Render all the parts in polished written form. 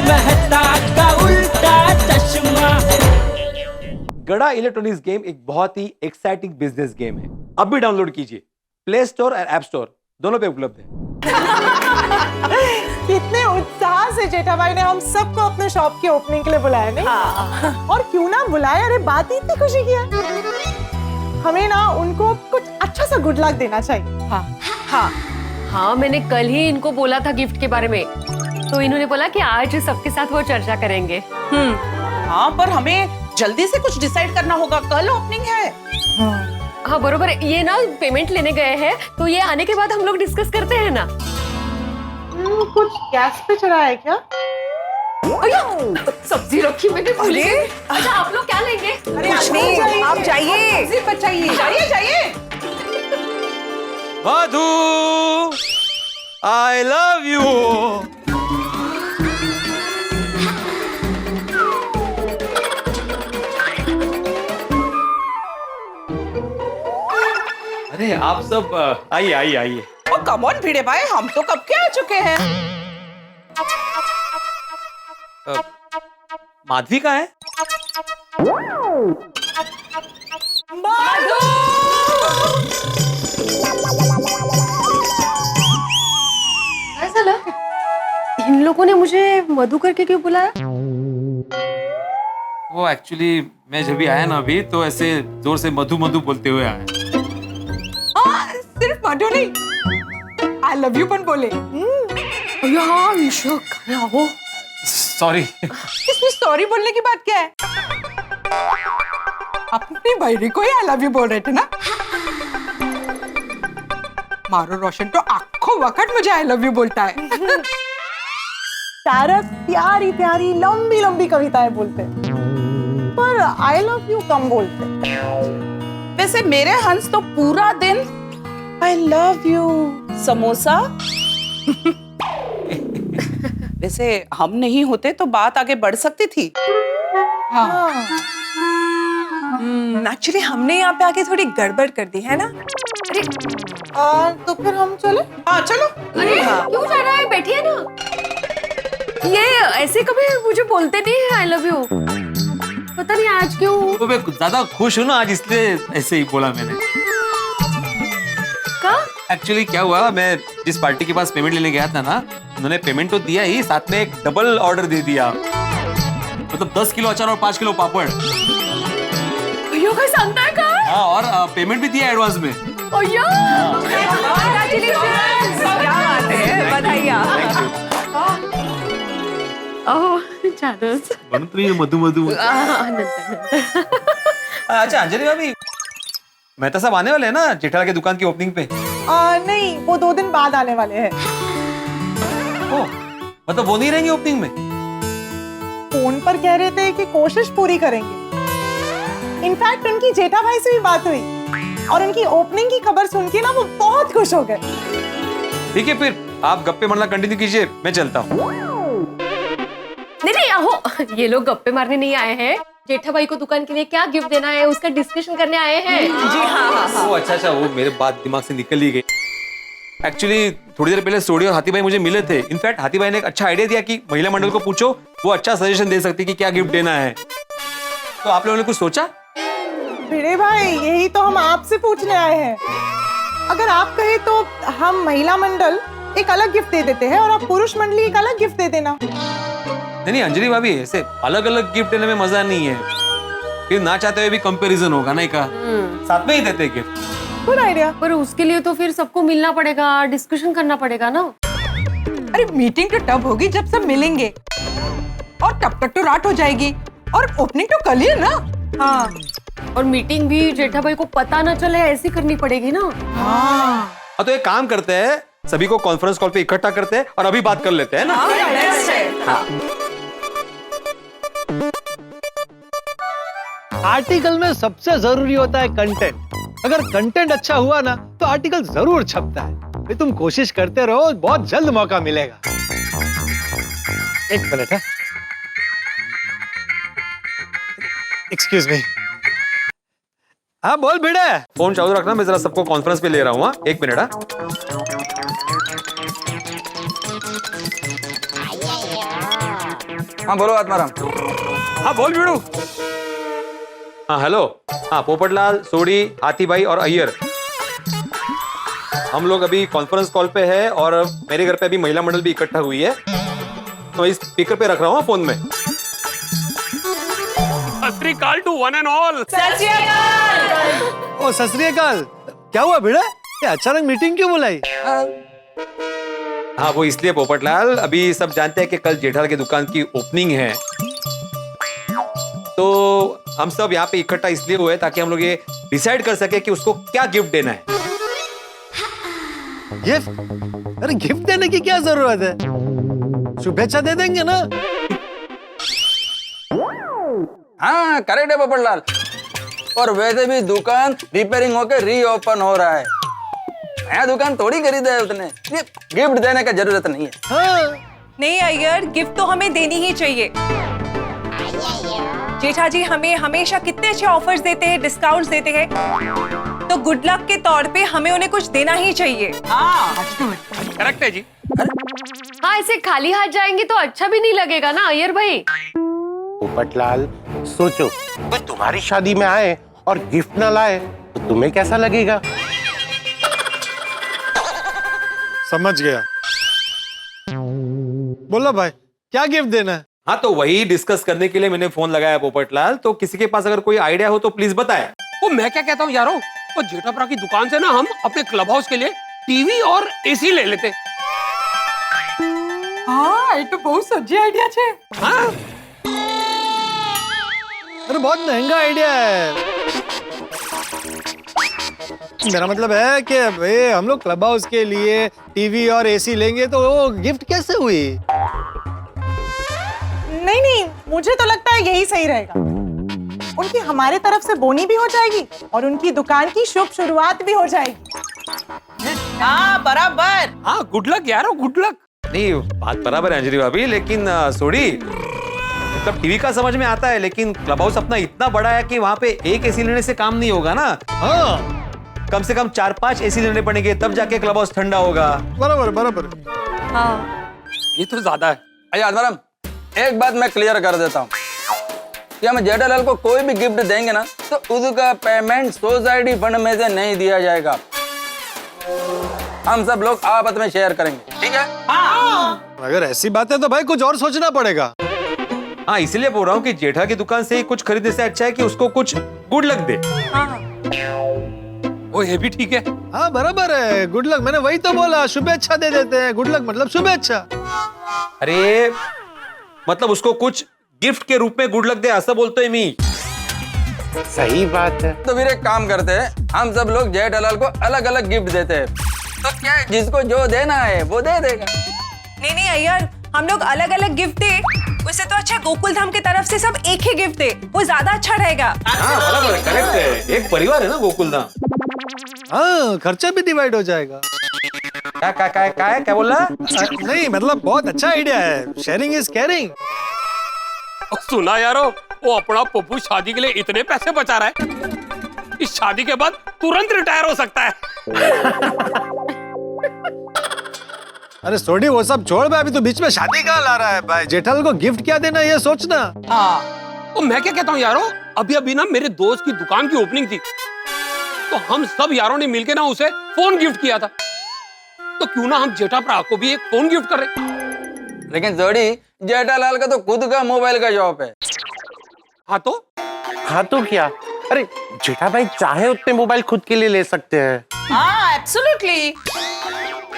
मेहता का उल्टा चश्मा। गड़ा इलेक्ट्रॉनिक्स गेम एक बहुत ही एक्साइटिंग बिजनेस गेम है। अब भी डाउनलोड कीजिए, प्ले स्टोर और ऐप स्टोर दोनों पे उपलब्ध है। कितने उत्साह से जेठा भाई ने हम सबको अपने शॉप की ओपनिंग के लिए बुलाया, नहीं? हाँ। और क्यों ना बुलाया, अरे बात ही इतनी खुशी की है। हमें ना उनको कुछ अच्छा सा गुड लक देना चाहिए। हाँ, मैंने कल ही इनको बोला था गिफ्ट के बारे में, तो इन्होंने बोला कि आज सबके साथ वो चर्चा करेंगे। हाँ, पर हमें जल्दी से कुछ डिसाइड करना होगा, कल ओपनिंग है। हाँ बरोबर, ये ना पेमेंट लेने गए हैं, तो ये आने के बाद हम लोग डिस्कस करते हैं ना। कुछ गैस पे चढ़ा है क्या? सब्जी रखी मैंने भूल गई। अच्छा, आप लोग क्या लेंगे? अरे कुछ नहीं, आप जाइए, सब्जी बचाइए, जाइए। मधु, I love you। अरे आप सब आइए आइए आइए। ओ कम ऑन भिड़े भाई, हम तो कब के आ चुके हैं। माधवी कहाँ है? ऐसा लगा इन लोगों ने मुझे मधु करके क्यों बुलाया? वो एक्चुअली मैं जब भी आया ना अभी, तो ऐसे जोर से मधु मधु बोलते हुए आया। सिर्फ मधु नहीं, I love you पण बोले। सॉरी। इसमें सॉरी बोलने की बात क्या है? अपनी बहरी को ही I love you बोल रहे थे ना। मारो रोशन तो आखो वक्त मुझे I love you बोलता है। तारक प्यारी प्यारी लंबी लंबी कविताएं बोलते, पर आई लव यू कम बोलते। वैसे मेरे हंस तो पूरा दिन I love you समोसा। वैसे हम नहीं होते तो बात आगे बढ़ सकती थी। एक्चुअली हमने यहाँ पे आके थोड़ी गड़बड़ कर दी है ना। तो फिर हम चले? हाँ चलो। अरे क्यों जा रहा है, बैठिए ना। ये ऐसे कभी मुझे बोलते नहीं है आई लव यू, पता नहीं आज क्यों। तो मैं ज्यादा खुश हूँ ना आज, इसलिए ऐसे ही बोला मैंने। एक्चुअली क्या हुआ, मैं जिस पार्टी के पास पेमेंट लेने गया था ना, उन्होंने पेमेंट तो दिया ही, साथ में एक डबल ऑर्डर दे दिया। मतलब 10 किलो अचार और 5 किलो पापड़। यो का सांगता है का? हाँ, और पेमेंट भी दिया एडवांस में। ओयो, बधाइयाँ। ओह चानस। मधु मधु। अच्छा अंजलि भाभी, मेहता साहब आने वाले हैं ना जेठालाल की दुकान की ओपनिंग पे? नहीं, वो 2 दिन बाद आने वाले हैं। मतलब वो नहीं रहेंगे ओपनिंग में? फोन पर कह रहे थे कि कोशिश पूरी करेंगे। इनफैक्ट उनकी जेठा भाई से भी बात हुई और उनकी ओपनिंग की खबर सुन के ना वो बहुत खुश हो गए। ठीक है, फिर आप गप्पे मारना कंटिन्यू कीजिए, मैं चलता हूँ। नहीं आहो, ये लोग गप्पे मारने नहीं आए हैं, जेठा भाई को दुकान के लिए क्या गिफ्ट देना है उसका डिस्कशन करने आए हैं। जी हाँ। वो अच्छा, वो मेरे बात दिमाग से निकल ही गई। एक्चुअली थोड़ी देर पहले सोडी और हाथी भाई मुझे मिले थे। इनफैक्ट हाथी भाई ने एक अच्छा आइडिया दिया कि महिला मंडल को पूछो, वो अच्छा सजेशन दे सकती कि क्या गिफ्ट देना है। तो आप लोगों ने कुछ सोचा? भिड़े भाई, यही तो हम आपसे पूछने आए हैं। अगर आप कहे तो हम महिला मंडल एक अलग गिफ्ट दे देते हैं और आप पुरुष मंडली एक अलग गिफ्ट दे देना। नहीं अंजलि भाभी, ऐसे अलग अलग गिफ्ट देने में मजा नहीं है, फिर ना चाहते हुए भी कंपैरिजन होगा नहीं का, साथ में ही देते गिफ्ट। Good idea. पर उसके लिए तो फिर सबको मिलना पड़ेगा, डिस्कशन करना पड़ेगा ना। अरे मीटिंग तो तब होगी जब सब मिलेंगे, और तब तक तो रात हो जाएगी, और ओपनिंग तो कल ही है ना। हाँ, और मीटिंग भी जेठा भाई को पता ना चले ऐसी करनी पड़ेगी ना। हाँ, तो एक काम करते हैं, सभी को कॉन्फ्रेंस कॉल पे इकट्ठा करते हैं और अभी बात कर लेते हैं ना। आर्टिकल में सबसे जरूरी होता है कंटेंट। अगर कंटेंट अच्छा हुआ ना तो आर्टिकल जरूर छपता है। भाई तुम कोशिश करते रहो, बहुत जल्द मौका मिलेगा। एक मिनट है, एक्सक्यूज मी। हाँ बोल भिड़े। फोन चालू रखना, मैं जरा सबको कॉन्फ्रेंस पे ले रहा हूँ। एक मिनट। हाँ हाँ बोलो आत्माराम। हाँ बोल वीड़ू। हाँ हेलो। हाँ पोपटलाल, सोडी, हाथी भाई और अय्यर, हम लोग अभी कॉन्फ्रेंस कॉल पे है और मेरे घर पे अभी महिला मंडल भी इकट्ठा हुई है, तो इस स्पीकर पे रख रहा हूँ फोन में। सत श्री अकाल टू वन एंड ऑल। ओ सत श्री अकाल। क्या हुआ बेटा, ये अचानक मीटिंग क्यों बुलाई? हाँ वो इसलिए पोपटलाल, अभी सब जानते हैं कि कल जेठालाल की दुकान की ओपनिंग है, तो हम सब यहाँ पे इकट्ठा इसलिए हुए ताकि हम लोग ये डिसाइड कर सके कि उसको क्या गिफ्ट देना है। गिफ्ट? अरे गिफ्ट देने की क्या जरूरत है, शुभेच्छा दे देंगे ना। हाँ करेक्ट है पोपटलाल। और वैसे भी दुकान रिपेयरिंग होकर रीओपन हो रहा है, नया दुकान थोड़ी खरीदा है उसने, ये गिफ्ट देने का जरूरत नहीं है। हाँ। नहीं अय्यर, गिफ्ट तो हमें देनी ही चाहिए। जेठा जी हमें हमेशा कितने अच्छे ऑफर्स देते हैं, डिस्काउंट्स देते हैं, तो गुड लक के तौर पे हमें उन्हें कुछ देना ही चाहिए। करेक्ट है जी। हाँ ऐसे खाली हाथ जाएंगे तो अच्छा भी नहीं लगेगा ना अय्यर भाई। पोपटलाल सोचो, कोई तुम्हारी शादी में आए और गिफ्ट ना लाए तो तुम्हें कैसा लगेगा? समझ गया। बोलो भाई, क्या गिफ्ट देना है? हाँ तो वही डिस्कस करने के लिए मैंने फोन लगाया पोपटलाल, तो किसी के पास अगर कोई आइडिया हो तो प्लीज बताए। वो मैं क्या कहता हूँ यारो, वो जेठापरा की दुकान से ना हम अपने क्लब हाउस के लिए टीवी और एसी ले लेते। हाँ ये तो बहुत सज्जी आइडिया छे। हाँ अरे बहुत महंगा आइडिया है। मेरा मतलब है कि भाई हम लोग क्लब हाउस के लिए टीवी और एसी लेंगे तो वो गिफ्ट कैसे हुई? नहीं नहीं, मुझे तो लगता है यही सही रहेगा। उनकी हमारे तरफ से बोनी भी हो जाएगी और उनकी दुकान की शुभ शुरुआत भी हो जाएगी। हाँ बराबर। हाँ गुड लक यारो, गुड लक। नहीं बात बराबर है अंजलि भाभी, लेकिन सोडी मतलब टीवी का समझ में आता है, लेकिन क्लब हाउस अपना इतना बड़ा है कि वहाँ पे एक एसी लेने से काम नहीं होगा ना। हाँ कम से कम 4-5 एसी लेने पड़ेंगे, तब जाके क्लब हाउस ठंडा होगा। बराबर बराबर। हाँ ये तो ज्यादा है। अरे आत्माराम, एक बात मैं क्लियर कर देता हूँ कि हम जेठालाल को कोई भी गिफ्ट देंगे ना तो उसका पेमेंट सोसाइटी फंड में से नहीं दिया जाएगा, हम सब लोग आपस में शेयर करेंगे, ठीक है? अगर ऐसी बात है तो भाई कुछ और सोचना पड़ेगा। हाँ इसलिए बोल रहा हूँ कि जेठा की दुकान से ही कुछ खरीदने से अच्छा है कि उसको कुछ गुड लक दे। वो ये भी ठीक है। हाँ बराबर है, गुड लक, मैंने वही तो बोला, शुभेच्छा दे देते हैं। गुड लक मतलब शुभेच्छा। अरे मतलब उसको कुछ गिफ्ट के रूप में गुड लक दे, ऐसा बोलते हैं मी। सही बात है। तो फिर एक काम करते हैं, हम सब लोग जेठालाल को अलग अलग गिफ्ट देते हैं, तो क्या है, जिसको जो देना है वो दे देगा। नहीं नहीं अय्यर, हम लोग अलग अलग गिफ्ट दे, उससे तो अच्छा गोकुल धाम की तरफ से सब एक ही गिफ्ट दे, वो ज्यादा अच्छा रहेगा। हाँ बराबर है, करेक्ट है, एक परिवार है ना गोकुल धाम। हाँ खर्चा भी डिवाइड हो जाएगा। क्या बोल रहा? नहीं मतलब बहुत अच्छा आइडिया है, शेयरिंग इज केयरिंग। सुना यारो, वो अपना पप्पू शादी के लिए इतने पैसे बचा रहा है, इस शादी के बाद तुरंत रिटायर हो सकता है। अरे सोडी वो सब छोड़ भाई, अभी तो बीच में शादी कहाँ ला रहा है भाई? जेठालाल को गिफ्ट क्या देना ये सोचना। तो मैं क्या कहता हूँ यारो, अभी अभी ना मेरे दोस्त की दुकान की ओपनिंग थी, तो हम सब यारों ने मिलके ना उसे फोन गिफ्ट किया था, तो क्यों ना हम जेठापरा को भी एक फोन गिफ्ट करें। लेकिन जोड़ी, जेठालाल का तो खुद का मोबाइल का शॉप है। हाँ तो क्या? अरे जेठा भाई चाहे उतने मोबाइल खुद के लिए ले सकते हैं। हाँ एब्सोल्युटली।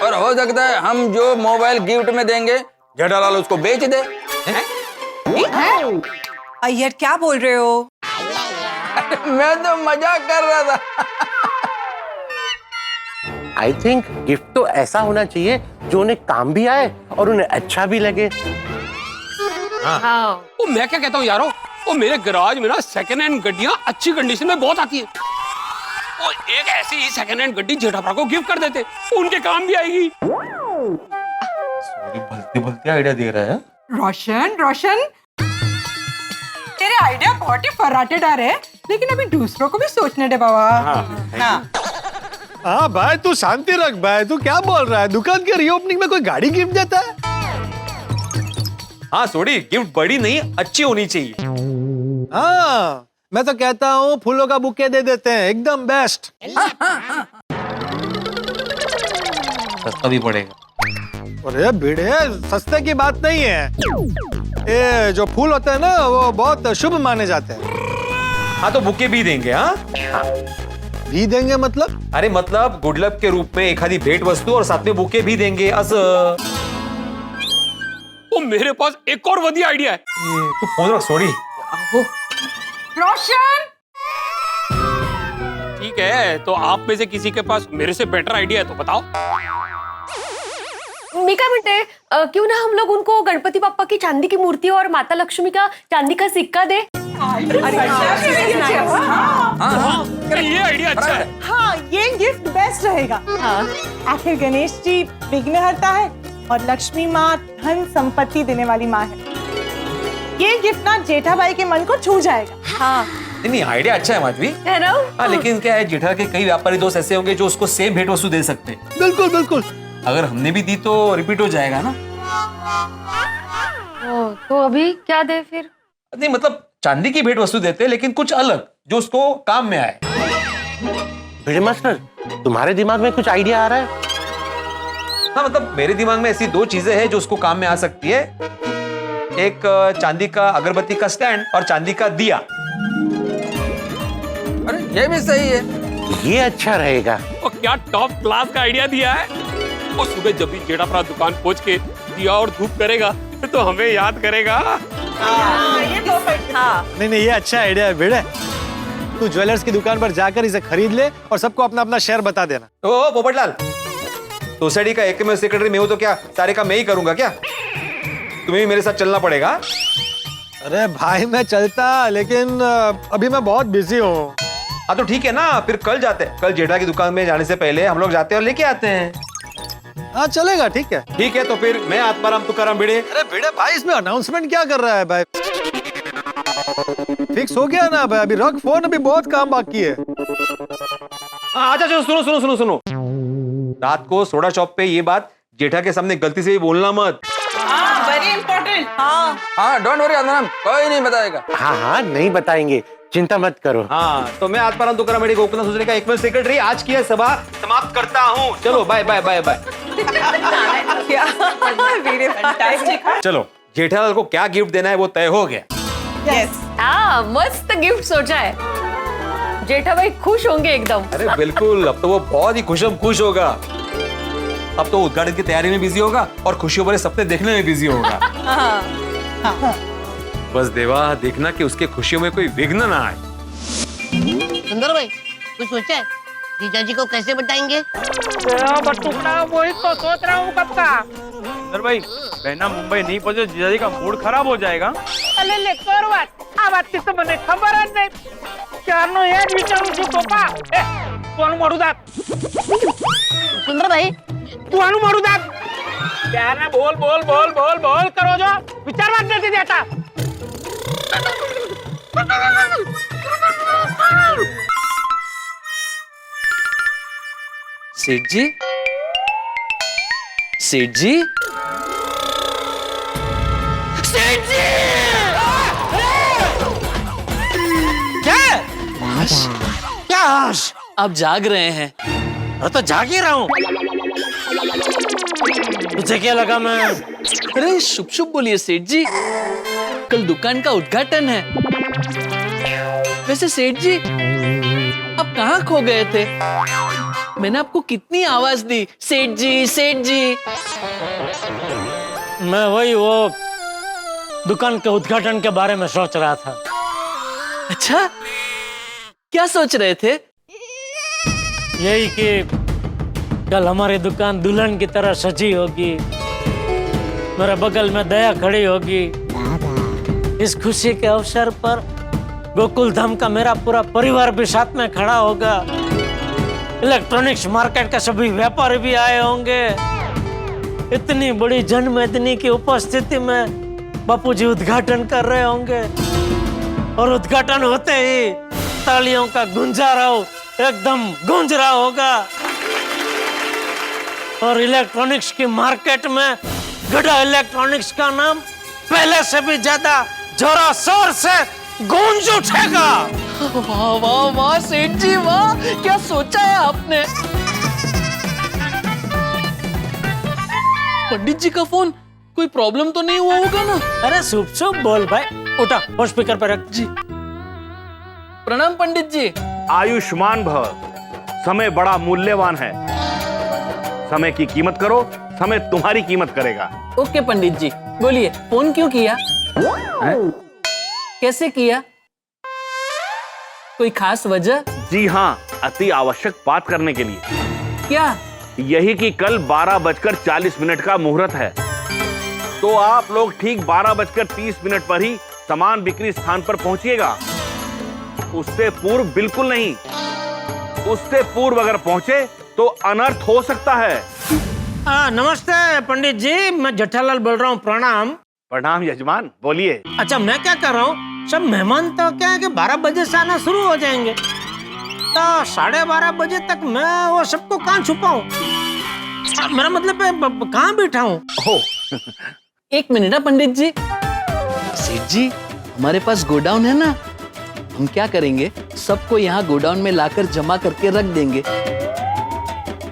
और हो सकता है हम जो मोबाइल गिफ्ट में देंगे जेठालाल उसको बेच दे। अय्यर क्या बोल रहे हो? मैं तो मजाक कर रहा था। आई थिंक गिफ्ट तो ऐसा होना चाहिए जो उन्हें काम भी आए और उन्हें अच्छा भी लगे। हाँ वो मैं क्या कहता हूँ यारो, वो मेरे गैराज में ना सेकंड हैंड गड्डियां अच्छी कंडीशन में बहुत आती है, और एक ऐसी ही सेकंड हैंड गड्डी जेठापरा को गिफ्ट कर देते, उनके काम भी आएगी। भलते भलते आइडिया दे रहा है। रोशन रोशन, तेरे आइडिया बहुत ही फर्राटेदार है, लेकिन अभी दूसरों को भी सोचने दे बाबा। हाँ भाई तू शांति रख भाई, तू क्या बोल रहा है? दुकान के रीओपनिंग में कोई गाड़ी गिफ्ट देता है? हाँ सोडी, गिफ्ट बड़ी नहीं अच्छी होनी चाहिए। हाँ, मैं तो कहता हूँ फूलों का बुके दे देते हैं, एकदम बेस्ट। सस्ता भी पड़ेगा। अरे भिड़े, सस्ते की बात नहीं है। ये जो फूल होते हैं ना, वो बहुत शुभ माने जाते हैं। हाँ तो बुके भी देंगे। हाँ भी देंगे मतलब? अरे मतलब गुड लक के रूप में एक आधी भेंट वस्तु और साथ में बुके भी देंगे। वो मेरे पास एक और बढ़िया आइडिया है। तू फोन रख सोडी। रोशन, ठीक है, तो आप में से किसी के पास मेरे से बेटर आइडिया है तो बताओ। मी काय म्हणते, क्यों ना हम लोग उनको गणपति बाप्पा की चांदी की मूर्ति और माता लक्ष्मी का चांदी का सिक्का दे। ये आइडिया अच्छा है। हाँ, ये गिफ्ट बेस्ट रहेगा। आखिर गणेश जी विघ्नहर्ता है और लक्ष्मी माँ धन संपत्ति देने वाली माँ है। ये गिफ्ट ना जेठाबाई के मन को छू जाएगा। हाँ नहीं आइडिया अच्छा है माधवी। है ना? हाँ लेकिन क्या है, जेठा के कई व्यापारी दोस्त ऐसे होंगे जो उसको सेम भेंट वस्तु दे सकते हैं। बिल्कुल बिल्कुल। अगर हमने भी दी तो रिपीट हो जाएगा ना। तो अभी क्या दे फिर? नहीं मतलब चांदी की भेंट वस्तु देते हैं, लेकिन कुछ अलग जो उसको काम में आए। भिड़े मास्टर, तुम्हारे दिमाग में कुछ आइडिया आ रहा है? हाँ मतलब मेरे दिमाग में ऐसी दो चीजें हैं जो उसको काम में आ सकती है। एक चांदी का अगरबत्ती का स्टैंड और चांदी का दिया। अरे ये भी सही है। ये अच्छा रहेगा। और क्या टॉप क्लास का आइडिया दिया है। और सुबह जब भी जेठा अपना दुकान पहुंच के दिया और धूप करेगा तो हमें याद करेगा। ये परफेक्ट। हाँ, नहीं, ये अच्छा आइडिया है भिड़े। तू ज्वेलर्स की दुकान पर जाकर इसे खरीद ले और सबको अपना अपना शेयर बता देना। ओ पोपटलाल, सोसाइटी का एक में सेक्रेटरी मैं हूं तो क्या सारे काम मैं ही करूंगा क्या? तुम्हें भी मेरे साथ चलना पड़ेगा। अरे भाई मैं चलता, लेकिन अभी मैं बहुत बिजी हूँ। हाँ तो ठीक है ना, फिर कल जाते हैं। कल जेठा की दुकान में जाने से पहले हम लोग जाते हैं और लेके आते हैं। हाँ चलेगा, ठीक है। ठीक है तो फिर मैं आत्माराम तुकाराम भिड़े। अरे भिड़े भाई, इसमें अनाउंसमेंट क्या कर रहा है भाई? फिक्स हो गया ना भाई, अभी रख फोन, अभी बहुत काम बाकी है। अच्छा चलो सुनो सुनो सुनो सुनो, रात को सोडा शॉप पे ये बात जेठा के सामने गलती से भी बोलना मत। Very important. हाँ डोंट वरी आत्माराम, कोई नहीं बताएगा। हाँ नहीं बताएंगे, चिंता मत करो। हाँ तो मैं आत्माराम तुकाराम भिड़े गोकुलनाथ सोसाइटी का एकमेव सेक्रेटरी आज की यह सभा समाप्त करता हूँ। चलो बाय बाय बाय बाय। चलो जेठालाल को क्या गिफ्ट देना है वो तय हो गया। हाँ मस्त गिफ्ट सोचा है। जेठा भाई खुश होंगे एकदम। अरे बिल्कुल, अब तो वो बहुत ही खुश होगा। अब तो उद्घाटन की तैयारी में बिजी होगा और खुशियों भरे सपने देखने में बिजी होगा। बस देवा देखना कि उसके खुशियों में कोई विघ्न ना आए। सुंदर भाई, कुछ सोचा है? जीजा जी को कैसे बताएंगे? वही तो सोच रहा हूँ कब का। सर भाई, बहना मुंबई नहीं पहुंचे जीजाजी का मूड खराब हो जाएगा। अरे ले कर बात, आ बात तो मने खबर है नहीं। चारनो एक विचारू छु पप्पा। ए, तू अनु मारू दात। सुंदर भाई, तू अनु मारू दात। क्या ना बोल बोल बोल बोल बोल करो जो विचार मत देती देता। सेठ जी, सेठ जी, सेठ जी! क्या आप जाग रहे हैं? मैं तो जाग ही रहा हूँ। तुझे क्या लगा मैं? अरे शुभ शुभ बोलिए सेठ जी, कल दुकान का उद्घाटन है। वैसे सेठ जी आप कहाँ खो गए थे? मैंने आपको कितनी आवाज दी, सेठ जी सेठ जी। मैं वही वो दुकान के उद्घाटन के बारे में सोच रहा था। अच्छा, क्या सोच रहे थे? यही कि कल हमारी दुकान दुल्हन की तरह सजी होगी, मेरे बगल में दया खड़ी होगी। इस खुशी के अवसर पर गोकुल धाम का मेरा पूरा परिवार भी साथ में खड़ा होगा। इलेक्ट्रॉनिक्स मार्केट के सभी व्यापारी भी आए होंगे। इतनी बड़ी जनमेदनी की उपस्थिति में बापूजी उद्घाटन कर रहे होंगे और उद्घाटन होते ही तालियों का गुंजाराव एकदम गूंज रहा होगा और इलेक्ट्रॉनिक्स की मार्केट में गड़ा इलेक्ट्रॉनिक्स का नाम पहले से भी ज्यादा जोरों शोर से गूंज उठेगा। वाह वाह वाह सेठ जी वाह, क्या सोचा है आपने। पंडित जी का फोन, कोई प्रॉब्लम तो नहीं हुआ होगा ना। अरे शुभ शुभ बोल भाई, उठा और स्पीकर पे रख। जी प्रणाम पंडित जी। आयुष्मान भव। समय बड़ा मूल्यवान है, समय की कीमत करो, समय तुम्हारी कीमत करेगा। ओके पंडित जी, बोलिए फोन क्यों किया है? कैसे किया, कोई खास वजह? जी हाँ, अति आवश्यक बात करने के लिए। क्या? यही कि कल 12:40 का मुहूर्त है, तो आप लोग ठीक 12:30 पर ही सामान बिक्री स्थान पर पहुंचिएगा। उससे पूर्व बिल्कुल नहीं, उससे पूर्व अगर पहुंचे तो अनर्थ हो सकता है। नमस्ते पंडित जी, मैं जेठालाल बोल रहा हूँ, प्रणाम। प्रणाम यजमान, बोलिए। अच्छा मैं क्या कर रहा हूँ, सब मेहमान तो क्या है कि 12 बजे से आना शुरू हो जाएंगे, तो 12:30 बजे तक मैं वो सबको कहाँ छुपाऊं? मेरा मतलब है कहाँ बैठा हूँ? एक मिनट ना पंडित जी। सेठ जी हमारे पास गोडाउन है ना, हम क्या करेंगे, सबको यहाँ गोडाउन में लाकर जमा करके रख देंगे,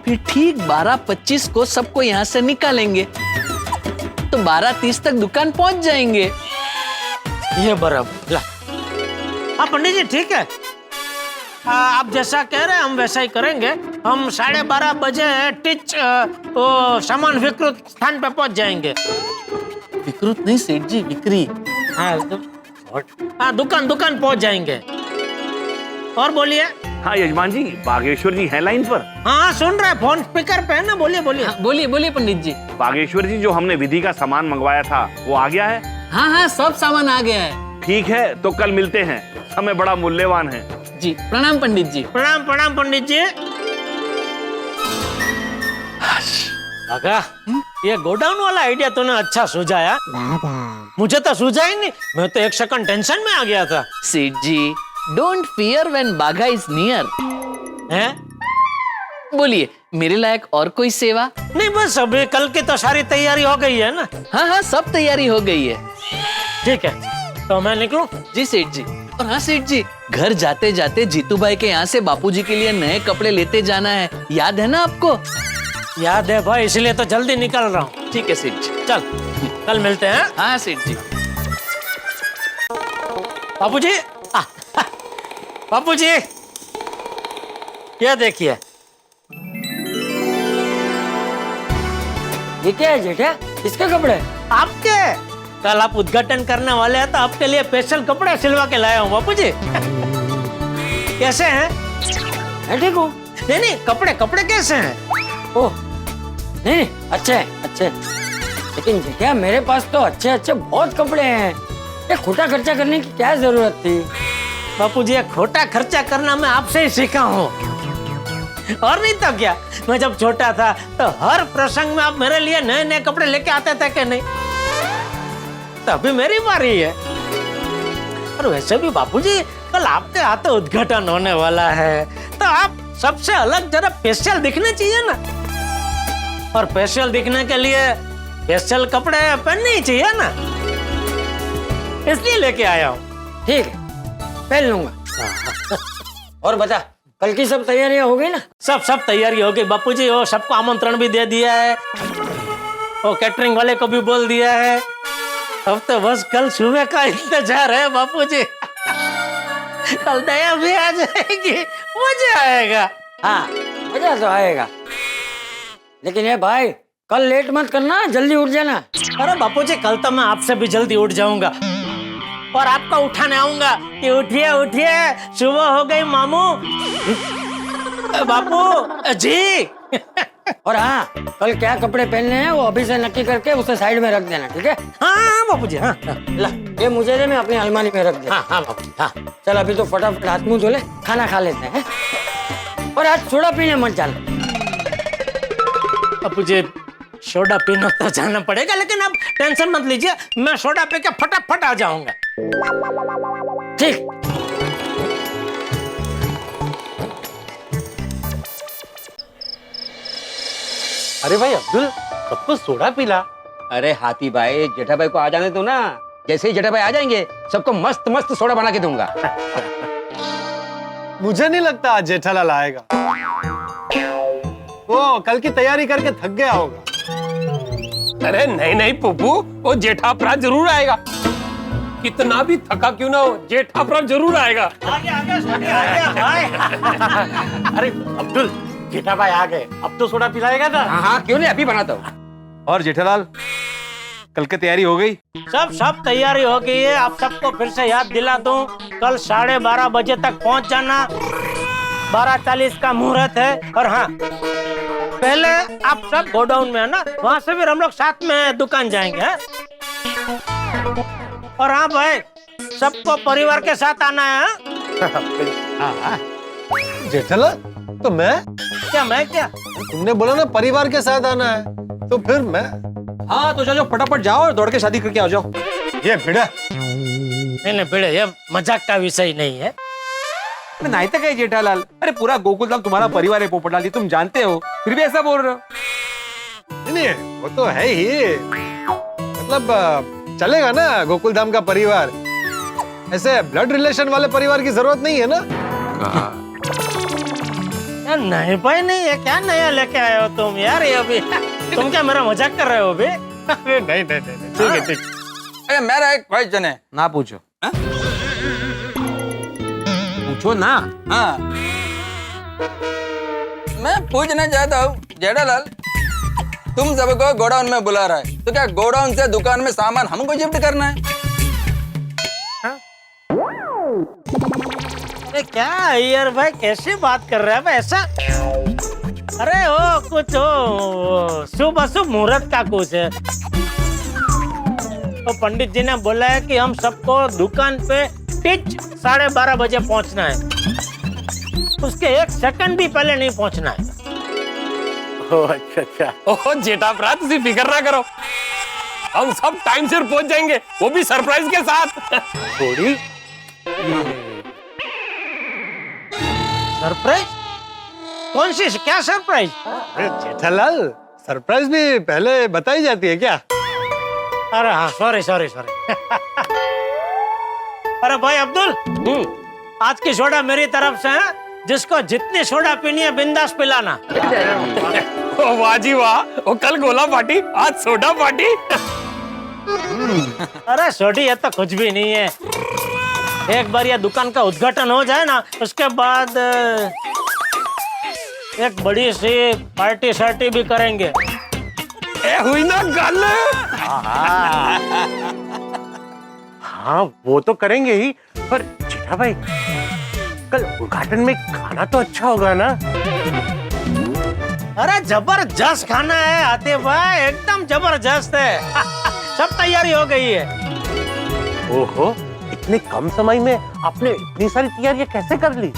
फिर ठीक 12:25 को सबको यहाँ से निकालेंगे, तो 12:30 तक दुकान पहुंच जाएंगे। ये बराबर। ला हाँ पंडित जी ठीक है, आप जैसा कह रहे हैं हम वैसा ही करेंगे। हम 12:30 बजे टिच वो सामान विकृत स्थान पे पहुंच जाएंगे। विकृत नहीं सेठ जी, विक्री। हाँ दुकान पहुंच जाएंगे। और बोलिए। हाँ यजमान जी, बागेश्वर जी है लाइन पर। हाँ सुन रहे, फोन स्पीकर पे है ना, बोलिए बोलिए। हाँ, बोलिए पंडित जी। बागेश्वर जी, जो हमने विधि का सामान मंगवाया था वो आ गया है? हाँ सब सामान आ गया है। ठीक है, तो कल मिलते हैं, समय बड़ा मूल्यवान है। जी प्रणाम पंडित जी। प्रणाम पंडित जी। ये गोडाउन वाला आइडिया तूने अच्छा सुझाया, मुझे तो सूझा ही नहीं, मैं तो एक सेकंड टेंशन में आ गया था। सेठ जी don't fear when Bagha is near. हैं? बोलिए मेरे लायक और कोई सेवा? नहीं बस अभी कल की तो सारी तैयारी हो गई है ना। हाँ सब तैयारी हो गई है। ठीक है तो मैं निकलूं? जी सेठ जी। और हाँ सेठ जी, घर जाते जाते जीतू भाई के यहाँ से बापूजी के लिए नए कपड़े लेते जाना है, याद है ना आपको? याद है भाई, इसलिए तो जल्दी निकल रहा हूँ। ठीक है सेठ जी। चल कल मिलते हैं। हाँ सेठ जी। बापूजी, बापूजी ये देखिए। ये क्या है जेठा, किसके कपड़े? आपके। कल आप उद्घाटन करने वाले हैं तो आपके लिए स्पेशल कपड़े सिलवा के लाया हूँ बापूजी। कैसे हैं? मैं ठीक हूँ। नहीं कपड़े कैसे हैं? ओह नहीं अच्छे, लेकिन जेठा मेरे पास तो अच्छे बहुत कपड़े हैं, ये खोटा खर्चा करने की क्या जरूरत थी? बापूजी ये खोटा खर्चा करना मैं आपसे ही सीखा हूँ, और नहीं तो क्या। मैं जब छोटा था तो हर प्रसंग में आप मेरे लिए नए नए कपड़े लेके आते थे कि नहीं? तो अभी मेरी बारी है। और वैसे भी बापूजी कल आपके हाथों उद्घाटन होने वाला है, तो आप सबसे अलग जरा स्पेशल दिखने चाहिए ना, और स्पेशल दिखने के लिए स्पेशल कपड़े पहनने ही चाहिए ना, इसलिए लेके आया हूँ। ठीक है पहन लूंगा। और बता कल की सब तैयारियां हो गई ना? सब तैयारी हो गई बापूजी, वो सबको आमंत्रण भी दे दिया है, वो कैटरिंग वाले को भी बोल दिया है। अब तो बस कल सुबह का इंतजार है बापूजी। कल दया भी आ जाएगी, मजा आएगा। हाँ मजा तो आएगा, लेकिन ये भाई कल लेट मत करना, जल्दी उठ जाना। अरे बापूजी कल तो मैं आपसे भी जल्दी उठ जाऊंगा और आपको उठाने आऊंगा कि उठिए सुबह हो गई मामू। बापू जी। और हाँ कल क्या कपड़े पहनने हैं वो अभी से नक्की करके उसे साइड में रख देना, ठीक है? हाँ बापूजी। हाँ ला ये मुझे दे, मैं अपनी अलमारी में रख दे। हाँ बापूजी। हाँ चल अभी तो फटाफट हाथ मुंह धो ले, खाना खा लेते हैं। और आज सोडा पीने मत जाना। बापूजी सोडा पीना तो जाना पड़ेगा, लेकिन आप टेंशन मत लीजिए, मैं सोडा पी के फटाफट आ जाऊंगा। ठीक। अरे भाई अब्दुल, सबको सोडा पिला, अरे हाथी भाई जेठा भाई को आ जाने दो ना, जैसे ही जेठा भाई आ जाएंगे सबको मस्त मस्त सोडा बना के दूंगा। मुझे नहीं लगता आज जेठालाल आएगा, वो कल की तैयारी करके थक गया होगा। अरे नहीं नहीं पुप्पू, वो जेठाप्रा जरूर आएगा, कितना भी थका क्यों ना हो जेठाप्रा जरूर आएगा। अरे अब्दुल, जेठा भाई आ गए, अब तो सोडा पिलाएगा ना? हाँ क्यों नहीं, अभी बनाता हूँ। और जेठालाल कल की तैयारी हो गई? सब तैयारी हो गई है। आप सबको फिर से याद दिला दूं, कल 12:30 बजे तक पहुंच जाना। 12:40 का मुहूर्त है। और हाँ, पहले आप सब गोडाउन में है ना, वहाँ से फिर हम लोग साथ में दुकान जाएंगे है? और हाँ भाई, सबको परिवार के साथ आना है। जेठालाल, तो मैं क्या तुमने बोला ना परिवार के साथ आना है, तो फिर मैं। हाँ तो जाओ, फटाफट जाओ और दौड़ के शादी करके आ जाओ। ये भिड़ा नहीं भिड़े, ये मजाक का विषय नहीं है। नहीं तक है जेठालाल, अरे पूरा गोकुल धाम तुम्हारा परिवार है पोपटलाल जी, तुम जानते हो, फिर भी ऐसा बोल रहे हो। नहीं, वो तो है ही, मतलब चलेगा ना गोकुल धाम का परिवार, ऐसे ब्लड रिलेशन वाले परिवार की जरूरत नहीं है ना। नहीं भाई नहीं, ये क्या नया लेके आए हो तुम यार? ये अभी तुम क्या मेरा मजाक कर रहे हो अभी? नहीं, ठीक है ठीक। अरे मेरा एक क्वेश्चन है। ना पूछो। पूछो ना। हाँ, मैं पूछना चाहता हूँ जेठालाल, तुम सबको गोडाउन में बुला रहा है, तो क्या गोडाउन से दुकान में सामान हमको शिफ्ट करना है? अरे क्या यार भाई, कैसे बात कर रहे हैं भाई ऐसा? अरे ओ कुछ हो शुभ अशुभ मुहूर्त का कुछ है, तो पंडित जी ने बोला है कि हम सबको दुकान पे टिच 12:30 बजे पहुंचना है, उसके 1 सेकंड भी पहले नहीं पहुंचना है। ओह अच्छा। ओह जेठाप्रा, तुम फिक्र ना करो, हम सब टाइम से पहुंच जाएंगे, वो भी सरप्राइज के साथ। थोड़ी सरप्राइज? कौन सी, क्या सरप्राइज? अरे जेठालाल, सरप्राइज भी पहले बताई जाती है क्या? अरे हाँ, सॉरी। अरे भाई अब्दुल, आज की सोडा मेरी तरफ से है, जिसको जितनी सोडा पीनी है बिंदास पिलाना। ओ वाह जी वाह, वो कल गोला पार्टी, आज सोडा पार्टी। अरे सोडी, ये तो कुछ भी नहीं है। एक बार ये दुकान का उद्घाटन हो जाए ना, उसके बाद एक बड़ी सी पार्टी शार्टी भी करेंगे। ए हुई ना गल। हाँ वो तो करेंगे ही, पर जेठा भाई कल उद्घाटन में खाना तो अच्छा होगा ना? अरे जबरदस्त खाना है आतिफ भाई, एकदम जबरदस्त है। सब तैयारी हो गई है। ओहो, इतने कम समय में आपने इतनी सारी तैयारियां कैसे कर ली?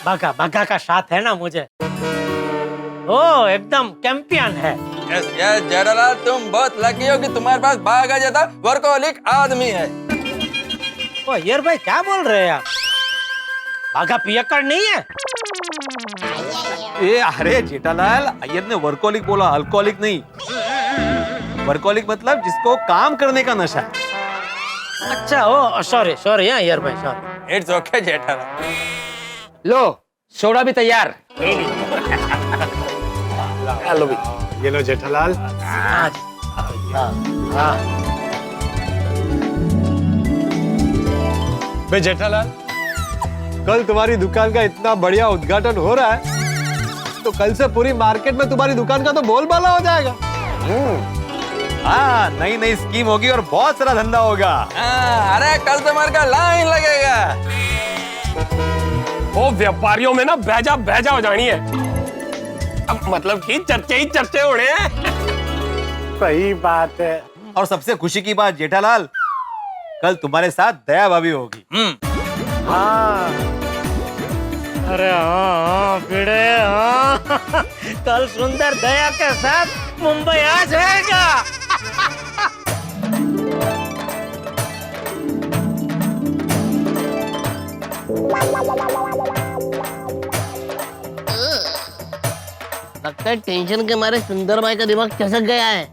बागा का साथ है ना मुझे, ओ एकदम चैंपियन है। यस जेठालाल, तुम बहुत लकी हो कि तुम्हारे पास बागा जैसा वर्कोहॉलिक आदमी है। ओ यार भाई, क्या बोल रहे हैं आप? बागा पियक्कड़ नहीं है। ए अरे जेठालाल, अय्यर ने वर्कोहॉलिक बोला, अल्कोहलिक नहीं। वर्कोहॉलिक मतलब जिसको काम करने का नशा। अच्छा, ओ सॉरी यार भाई, sorry. It's okay Jethalal. Low soda भी तैयार। लो भी, ये लो जेठालाल। बे जेठालाल, कल तुम्हारी दुकान का इतना बढ़िया उद्घाटन हो रहा है, तो कल से पूरी मार्केट में तुम्हारी दुकान का तो बोलबाला हो जाएगा। हाँ, नई स्कीम होगी और बहुत सारा धंधा होगा। अरे कस्टमर का लाइन लगेगा। वो व्यापारियों में ना भेजा हो जानी है, अब मतलब कि चर्चे ही चर्चे हो रहे हैं। सही बात है। और सबसे खुशी की बात जेठालाल, कल तुम्हारे साथ दया भाभी होगी। हाँ, अरे हाँ भिड़े, हाँ कल सुंदर दया के साथ मुंबई आ जाएगा। लगता है टेंशन के मारे सुंदर भाई का दिमाग खसक गया है।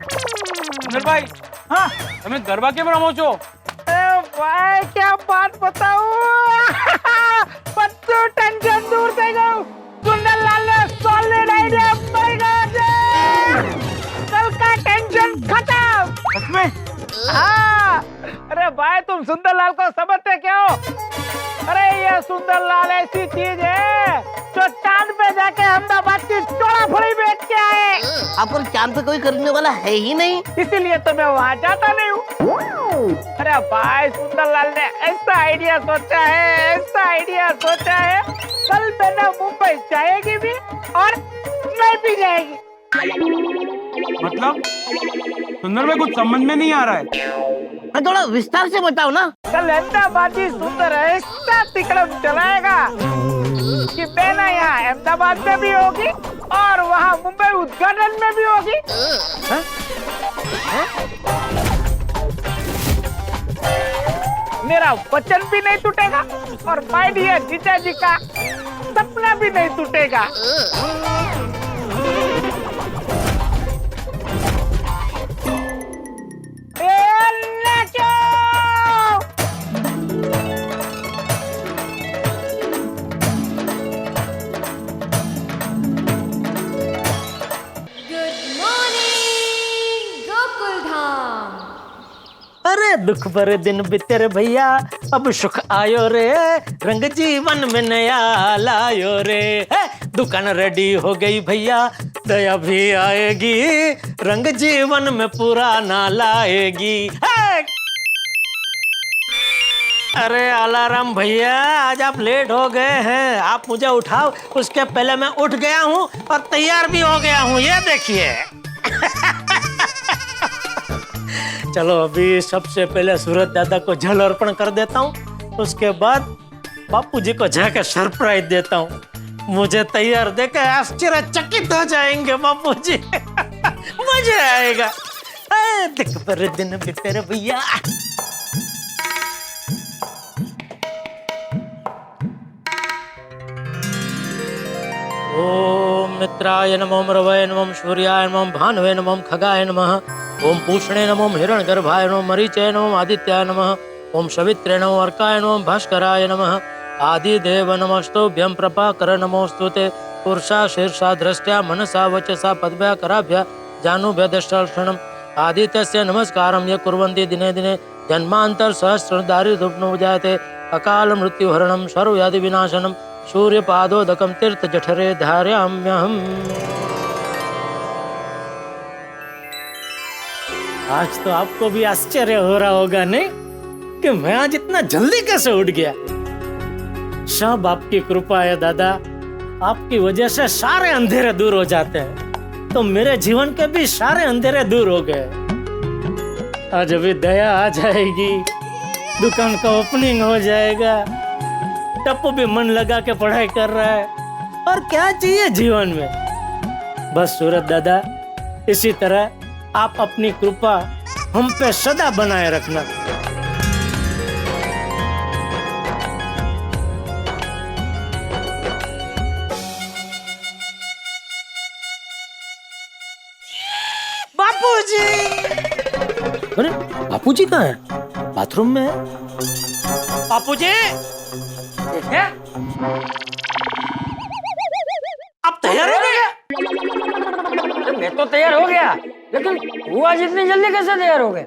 सुंदर भाई, हाँ તમે ગરબા કેમ રમો છો? ભાઈ क्या बात बताऊं બધું ટેન્શન दूर થઈ ગયું. સુંદરલાલ ने सॉलिड आइडिया बढ़ गया. कल का टेंशन खत्म. सच में? हाँ. अरे भाई तुम सुंदरलाल को समझते क्या हो? अरे ये सुंदरलाल ऐसी चीज है जो चांद पे जाके अहमदाबाद की चोड़ा-फड़ी बेच के आए. आपको चांद पे कोई खरीदने वाला है ही नहीं, इसीलिए तो मैं वहाँ जाता नहीं हूँ. अरे भाई सुंदरलाल ने ऐसा आइडिया सोचा है, कल मैंने मुंबई जाएगी भी और नहीं भी जाएगी. मतलब सुंदर में कुछ समझ में नहीं आ रहा है. थोड़ा विस्तार से बताओ ना. कल अहमदाबादी सुंदर ऐसा तिकड़म चलाएगा कि बहना यहाँ अहमदाबाद में भी होगी और वहाँ मुंबई उद्घाटन में भी होगी. हाँ? हाँ? मेरा वचन भी नहीं टूटेगा और माय डियर जीजा जी का सपना भी नहीं टूटेगा. अरे दुख भरे दिन बीते रे भैया, अब सुख आयो रे, रंग जीवन में नया लायो रे. दुकान रेडी हो गई भैया, दया भी आएगी, रंग जीवन में पुराना लाएगी. अरे अलाराम भैया, आज आप लेट हो गए हैं, आप मुझे उठाओ. उसके पहले मैं उठ गया हूँ और तैयार भी हो गया हूँ, ये देखिए. चलो अभी सबसे पहले सूरज दादा को जल अर्पण कर देता हूँ, उसके बाद बापूजी को जाकर सरप्राइज देता हूँ. मुझे तैयार देकर आश्चर्यचकित हो जाएंगे बापूजी. मजा आएगा. देख पर दिन बीते रे भैया. ओम मित्राय नमो रवये नमो सूर्याय नमो भानवे नमो खगाय नमः. ओम पूषणे नमो हिरण्यगर्भाय नमो मरीचय नमो आदित्याय नमः. ओम सवित्रे नमो अर्काय नमो भास्कराय नमः. आदिदेव नमस्तुभ्यं प्रभाकर नमोस्तुते. पुरुषा शीर्षा दृष्ट्या मनसा वचसा पद्भ्या कराभ्या जानुभ्य दर्शनम्. आदित्यस्य नमस्कारं ये कुर्वन्ति दिने दिने जन्मांतर सहस्र दारिद्र्यं जायते. अकाल मृत्युहरणं सर्वव्याधि विनाशनम्. सूर्यपादोदकं तीर्थ जठरे धारयाम्यहम्. आज तो आपको भी आश्चर्य हो रहा होगा नहीं कि मैं आज इतना जल्दी कैसे उठ गया. सब आपकी कृपा है दादा. आपकी वजह से सारे अंधेरे दूर हो जाते हैं, तो मेरे जीवन के भी सारे अंधेरे दूर हो गए. आज अभी दया आ जाएगी, दुकान का ओपनिंग हो जाएगा. टप्पू भी मन लगा के पढ़ाई कर रहा है, और क्या चाहिए जीवन में. बस सूरज दादा, इसी तरह आप अपनी कृपा हम पे सदा बनाए रखना. बापूजी. अरे बापूजी कहाँ है? बाथरूम में है. बापूजी, आप तैयार हो गए? मैं तो तैयार हो गया, लेकिन वो आज इतनी जल्दी कैसे तैयार हो गए?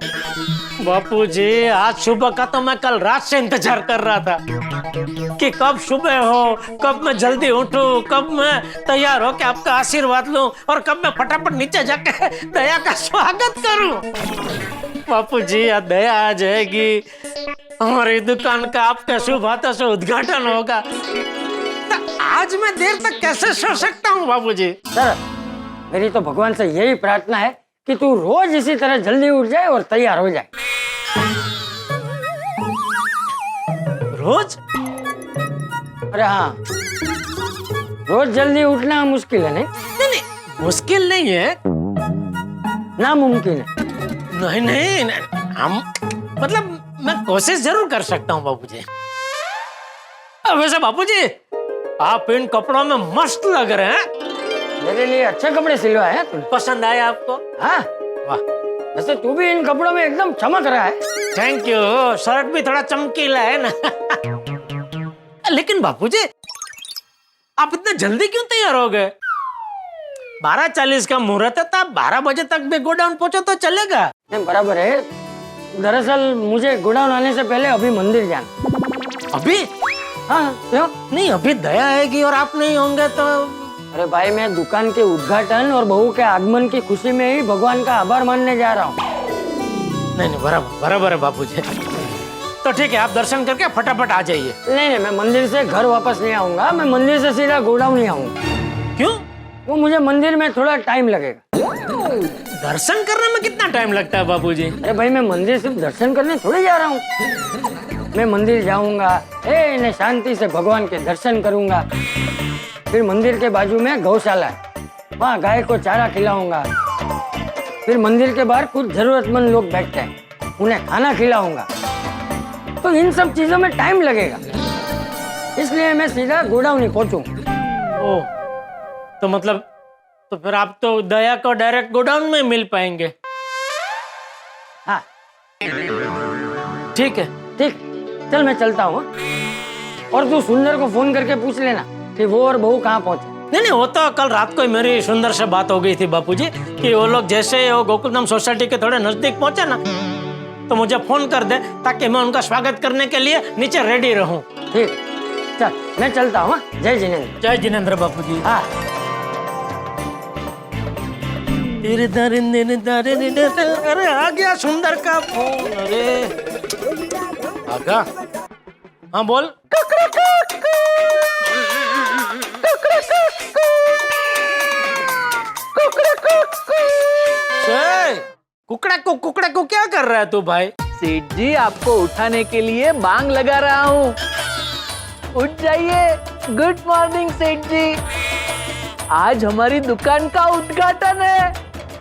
बापूजी, आज सुबह का तो मैं कल रात से इंतजार कर रहा था कि कब सुबह हो, कब मैं जल्दी उठूं, कब मैं तैयार हो के आपका आशीर्वाद लूं और कब मैं फटाफट नीचे जाके दया का स्वागत करूं. बापूजी, आज दया आ जाएगी, हमारी दुकान का आपके शुभ हाथों से उद्घाटन होगा. तो आज मैं देर तक कैसे सो सकता हूँ बापूजी? सर, मेरी तो भगवान से यही प्रार्थना है कि तू रोज इसी तरह जल्दी उठ जाए और तैयार हो जाए. रोज? अरे हाँ, रोज जल्दी उठना मुश्किल है. नहीं नहीं, मुश्किल नहीं है, नामुमकिन है. नहीं नहीं, हम मतलब मैं कोशिश जरूर कर सकता हूँ बापूजी. वैसे बापूजी, आप इन कपड़ों में मस्त लग रहे हैं. मेरे लिए अच्छे कपड़े सिलवाए हैं तुमने. पसंद आए आपको? हाँ. वाह. वैसे तू भी इन कपड़ों में एकदम चमक रहा है। थैंक यू, शर्ट भी थोड़ा चमकीला है ना। लेकिन बापूजी, आप इतना जल्दी क्यों तैयार हो गए? 12:40 का मुहूर्त है, तो आप 12 बजे तक भी गोडाउन पहुंचो तो चलेगा। नहीं, बराबर है। दरअसल मुझे गोडाउन आने से पहले अभी मंदिर जाना। अभी? हाँ, क्यों? नहीं, अभी दया आएगी और आप नहीं होंगे तो। अरे भाई, मैं दुकान के उद्घाटन और बहू के आगमन की खुशी में ही भगवान का आभार मानने जा रहा हूँ। नहीं, बराबर है बापूजी। तो ठीक है, आप दर्शन करके फटाफट आ जाइए। नहीं, मैं मंदिर से घर वापस नहीं आऊंगा, मैं मंदिर से सीधा गोडाउन नहीं आऊंगा। क्यों? वो मुझे मंदिर में थोड़ा टाइम लगेगा। दर्शन करने में कितना टाइम लगता है बापूजी? अरे भाई, मैं मंदिर सिर्फ दर्शन करने थोड़ी जा रहा हूँ। मैं मंदिर जाऊंगा, शांति से भगवान के दर्शन करूंगा। फिर मंदिर के बाजू में गौशाला है, वहाँ गाय को चारा खिलाऊंगा। फिर मंदिर के बाहर कुछ जरूरतमंद लोग बैठते हैं, उन्हें खाना खिलाऊंगा। तो इन सब चीजों में टाइम लगेगा, इसलिए मैं सीधा गोडाउन ही पहुंचूंगा। ओह, तो मतलब तो फिर आप तो दया को डायरेक्ट गोडाउन में मिल पाएंगे। हाँ, ठीक है। ठीक, चल मैं चलता हूँ। और तू सुंदर को फोन करके पूछ लेना कि वो और बहू कहाँ पहुंचे। नहीं, वो तो कल रात को ही मेरी सुंदर से बात हो गई थी बापूजी कि वो लोग जैसे वो गोकुलधाम सोसाइटी के थोड़े नजदीक पहुंचे ना, तो मुझे फोन कर दे ताकि मैं उनका स्वागत करने के लिए नीचे रेडी रहूं। ठीक, चल मैं चलता हूँ। जय जिनेंद्र। जय जिनेंद्र बापूजी। हाँ। अरे आ गया सुंदर का फोन। अरे आगा, हाँ बोल। कुकड़ा को क्या कर रहा है तू भाई? सेठ जी, आपको उठाने के लिए बांग लगा रहा हूँ। उठ जाइए। गुड मॉर्निंग सेठ जी, आज हमारी दुकान का उद्घाटन है।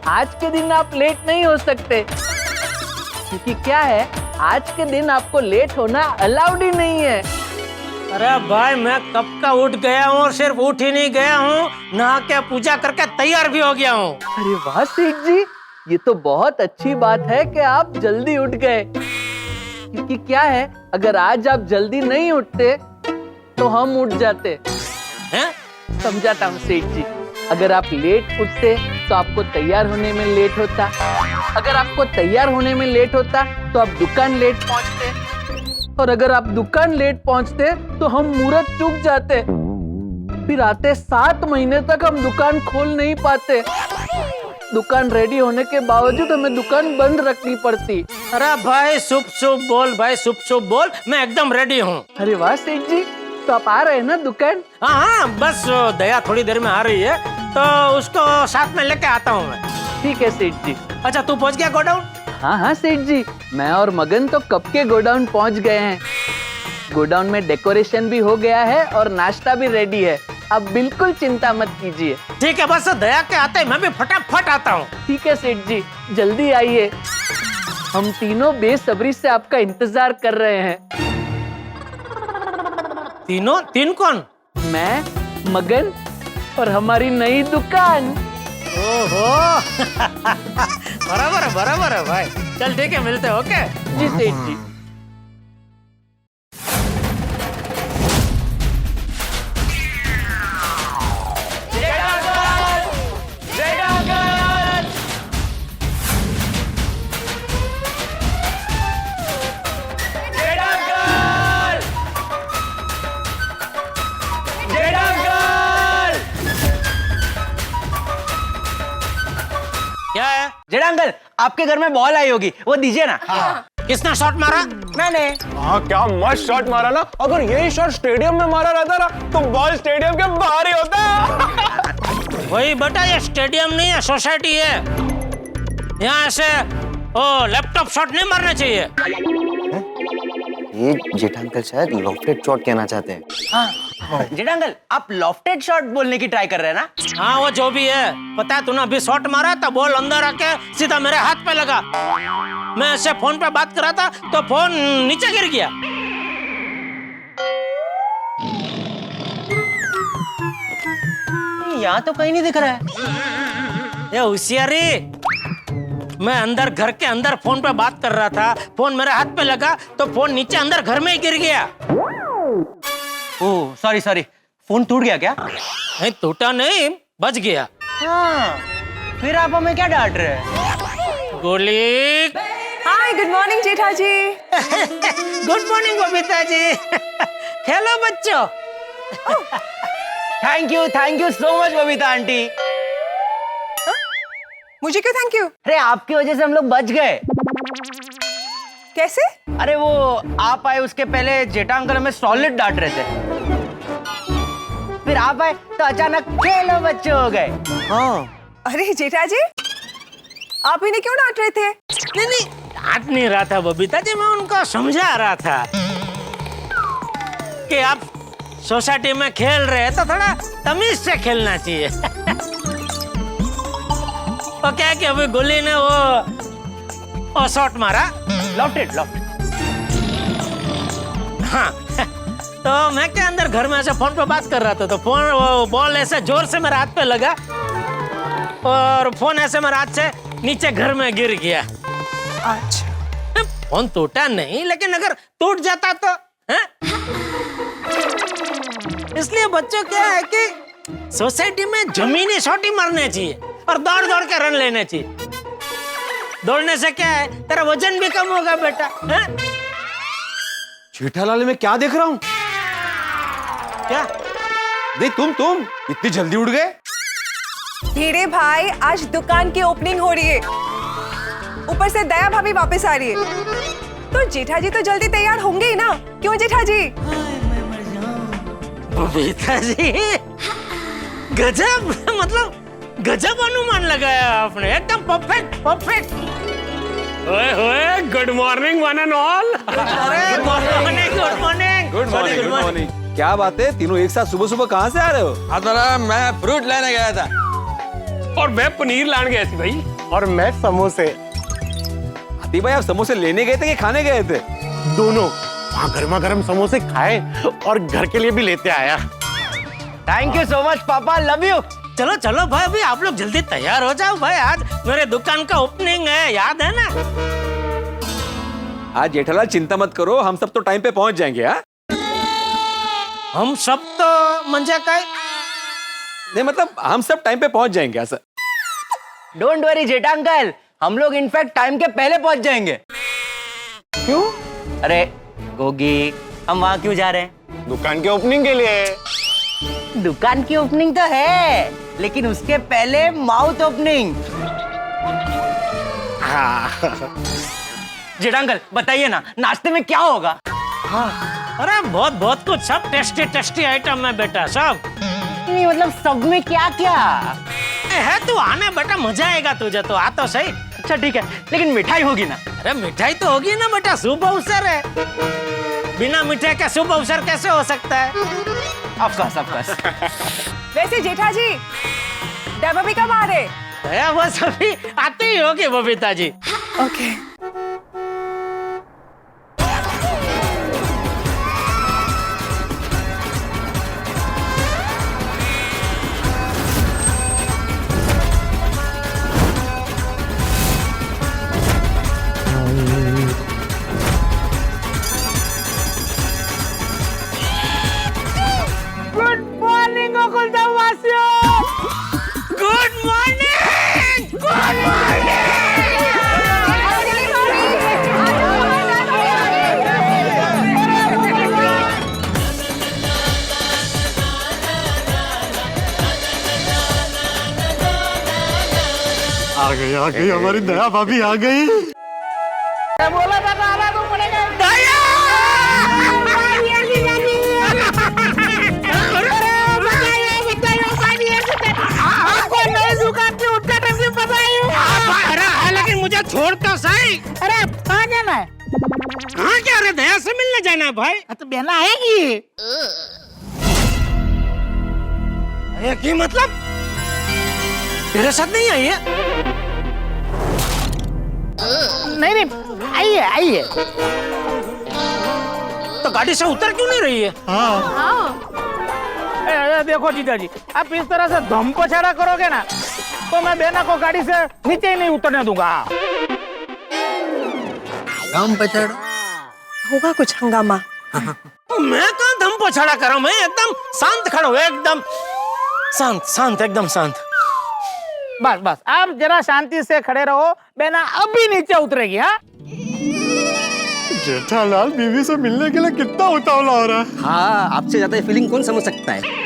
आज के दिन आप लेट नहीं हो सकते, क्योंकि क्या है, आज के दिन आपको लेट होना अलाउड ही नहीं है। अरे भाई, मैं कब का उठ गया हूँ और सिर्फ उठ ही नहीं गया हूँ, नहा के पूजा करके तैयार भी हो गया हूँ। अरे वाह सेठ जी, ये तो बहुत अच्छी बात है कि आप जल्दी उठ गए, क्योंकि क्या है, अगर आज आप जल्दी नहीं उठते तो हम उठ जाते हैं। समझाता हूँ सेठ जी, अगर आप लेट उठते तो आपको तैयार होने में लेट होता, अगर आपको तैयार होने में लेट होता तो आप दुकान लेट पहुँचते, और अगर आप दुकान लेट पहुँचते तो हम मुहूर्त चूक जाते, फिर आते 7 महीने तक हम दुकान खोल नहीं पाते। दुकान रेडी होने के बावजूद हमें दुकान बंद रखनी पड़ती। अरे भाई शुभ शुभ बोल, भाई शुभ शुभ बोल, मैं एकदम रेडी हूँ। अरे वाह सेठ जी, तो आप आ रहे हैं ना दुकान? हाँ, बस दया थोड़ी देर में आ रही है, तो उसको साथ में लेके आता हूँ मैं। ठीक है सेठ जी। अच्छा, तू पहुँच गया गोडाउन? हाँ सेठ जी, मैं और मगन तो कब के गोडाउन पहुँच गए हैं। गोडाउन में डेकोरेशन भी हो गया है और नाश्ता भी रेडी है, आप बिल्कुल चिंता मत कीजिए। ठीक है, बस दया के आते मैं भी फटाफट आता हूँ। ठीक है सेठ जी, जल्दी आइए, हम तीनों बेसब्री से आपका इंतजार कर रहे हैं। तीन कौन? मैं, मगन और हमारी नई दुकान। ओहो बराबर है भाई। चल ठीक है, मिलते हैं। ओके जी सेठ जी। क्या है? जेड़ा अंकल, आपके घर में बॉल आई होगी, वो दीजिए ना। किसने शॉट मारा? मैंने। हाँ, क्या मस्त शॉट मारा ना। अगर यही शॉट स्टेडियम में मारा रहता ना तो बॉल स्टेडियम के बाहर ही होता। वही बेटा, ये स्टेडियम नहीं है, सोसाइटी है। यहाँ ऐसे ओ लैपटॉप शॉट नहीं मारना चाहिए। ये जेठा अंकल शायद लॉफ्टेड शॉट कहना चाहते हैं। हाँ, जेठा अंकल, आप लॉफ्टेड शॉट बोलने की ट्राई कर रहे हैं ना? हाँ, वो जो भी है, पता है तूने अभी शॉट मारा तो बॉल अंदर आके सीधा मेरे हाथ पे लगा। मैं ऐसे फोन पे बात कर रहा था तो फोन नीचे गिर गया। यहाँ तो कहीं नहीं दिख रहा है। ये होशियारी, मैं अंदर घर के अंदर फोन पे बात कर रहा था, फोन मेरे हाथ पे लगा तो फोन नीचे अंदर घर में ही गिर गया। ओह सॉरी सॉरी, फोन टूट गया क्या? नहीं टूटा नहीं, बच गया। हाँ, फिर आप हमें क्या डांट रहे हैं? गोली। हाय, गुड मॉर्निंग जेठा जी। Good morning Babita ji. Hello बच्चों। Thank you so much Babita aunty. मुझे क्यों थैंक यू? अरे आपकी वजह से हम लोग बच गए। कैसे? अरे वो आप आए उसके पहले जेठा अंकल हमें सॉलिड डांट रहे थे, फिर आप आए तो अचानक खेलो बच्चे हो गए। हाँ। अरे जेठा जी, आप इन्हें क्यों डांट रहे थे? नहीं डांट नहीं रहा था बबीता जी, मैं उनको समझा रहा था कि आप सोसाइटी में खेल रहे हैं तो थोड़ा तमीज से खेलना चाहिए। और क्या कि अभी गोली ने वो शॉट मारा, लॉफ्टेड। हाँ। तो मैं क्या अंदर घर में ऐसे फोन पे बात कर रहा था, तो फोन वो बॉल ऐसे जोर से मेरे हाथ पे लगा और फोन ऐसे मेरे हाथ से नीचे घर में गिर गया। अच्छा। फोन टूटा नहीं, लेकिन अगर टूट जाता तो हैं? इसलिए बच्चों क्या है कि सोसाइटी में जमीनी शॉट ही मारने चाहिए और दौड़ दौड़ के रन लेने चाहिए। दौड़ने से क्या है, तेरा वजन भी कम होगा बेटा। हैं? जेठालाल मैं क्या देख रहा हूँ? क्या? नहीं तुम इतनी जल्दी उड़ गए? भिड़े भाई, आज दुकान की ओपनिंग हो रही है, ऊपर से दया भाभी वापस आ रही है, तो जेठा जी तो जल्दी तैयार होंगे ही ना, क्यों जेठा जी? बबीता जी, गजब, मतलब गजब अनुमान लगाया आपने, एकदम परफेक्ट। ओए good morning one and all. अरे गुड मॉर्निंग। क्या बात है, तीनों एक साथ सुबह सुबह कहाँ से आ रहे हो? हाँ, मैं फ्रूट लेने गया था। और मैं पनीर लाने गया थी भाई। और मैं समोसे। हाथी भाई आप समोसे लेने गए थे कि खाने गए थे? दोनों। वहाँ गर्मा गर्म समोसे खाए और घर के लिए भी लेते आया। थैंक यू सो मच पापा, लव यू। चलो भाई, अभी आप लोग जल्दी तैयार हो जाओ भाई, आज मेरे दुकान का ओपनिंग है, याद है ना? आज जेठालाल चिंता मत करो, हम सब तो टाइम पे पहुंच जाएंगे। हाँ, हम सब तो मंजा का नहीं मतलब हम सब टाइम पे पहुंच जाएंगे। ऐसा डोंट वरी जेठा अंकल, हम लोग इनफैक्ट टाइम के पहले पहुंच जाएंगे। क्यों? अरे गोगी, हम वहाँ क्यों जा रहे हैं? दुकान के ओपनिंग के लिए। दुकान की ओपनिंग तो है, लेकिन उसके पहले माउथ ओपनिंग। जेठा अंकल बताइए ना, नाश्ते में क्या होगा? अरे बहुत कुछ, सब टेस्टी आइटम है बेटा, सब। नहीं मतलब सब में क्या क्या है? तू आने बेटा, मजा आएगा तुझे, तो आ तो सही। अच्छा ठीक है, लेकिन मिठाई होगी ना? अरे मिठाई तो होगी ना बेटा, शुभ अवसर है, बिना मिठाई का शुभ अवसर कैसे हो सकता है? Of course. वैसे जेठा जी, दया भाभी कब आ रहे? दया बस अभी आते ही होगी Babita ji. Okay. Good morning Gokuldham वासियों। Good morning. आ गई हमारी दया भाभी आ गई। बोला था आना तो पड़ेगा। लेकिन मुझे छोड़ तो सही। अरे कहाँ जाना है? कहाँ क्या रे, दया से मिलने जाना है भाई। तो बहना आएगी। की मतलब तेरे साथ नहीं आई है? नहीं आइए। तो गाड़ी से उतर क्यों नहीं रही है? देखो जीजा जी, आप इस तरह से धम पछाड़ा करोगे ना तो मैं बेना को गाड़ी से नीचे ही नहीं उतरने दूंगा। काम पछाड़ा होगा कुछ हंगामा। मैं कहाँ धम पछाड़ा कर रहा हूँ, मैं एकदम शांत खड़ा हूँ, एकदम शांत शांत एकदम शांत। बस बस आप जरा शांति से खड़े रहो, बहना अभी नीचे उतरेगी। हाँ जेठालाल बीवी से मिलने के लिए कितना उतावला हो रहा है। हाँ, आपसे ज्यादा ये फीलिंग कौन समझ सकता है।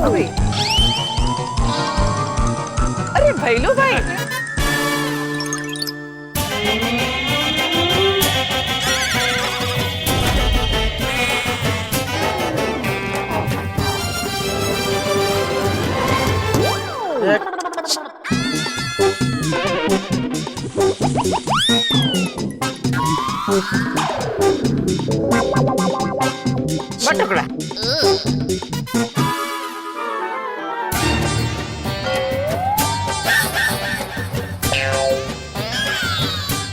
अभी अरे भैलू भाई, बटुकड़ा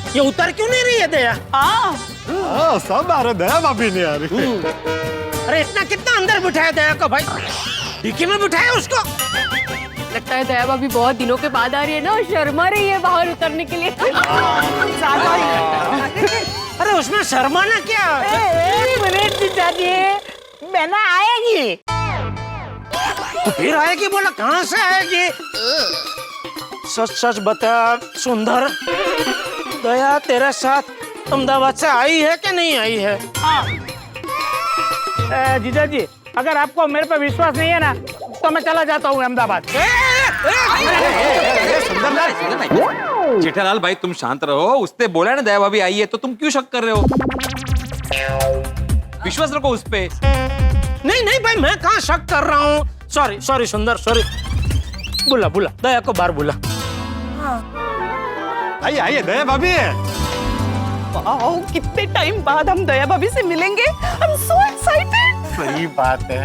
ये उतर क्यों नहीं रही है दया? हाँ, सब आ रहे, दया भाभी नहीं आ रही। अरे इतना कितना अंदर बिठाया दया को भाई, डिक्की में बिठाया उसको। लगता है दया भाभी बहुत दिनों के बाद आ रही है ना, और शर्मा रही है बाहर उतरने के लिए। अरे उसमें शर्माना क्या? एक मिनट जीजा जी, बहना आएगी। फिर आएगी बोला, कहाँ से आएगी? सच सच बता सुंदर, दया तेरे साथ अहमदाबाद से आई है कि नहीं आई है? जीजा जी, अगर आपको मेरे पे विश्वास नहीं है ना, तो मैं चला जाता हूँ अहमदाबाद। जेठालाल भाई तुम शांत रहो, उसने बोला ना दया भाभी आई है, तो तुम क्यों शक कर रहे हो? विश्वास रखो उस पे। नहीं नहीं भाई, मैं कहाँ शक कर रहा हूँ। सॉरी सॉरी सुंदर, सॉरी। बुला बुला दया को बाहर बुला। आइए आइए, दया भाभी है। वाओ, कितने टाइम बाद हम दया भाभी से मिलेंगे। I'm so excited। सही बात है।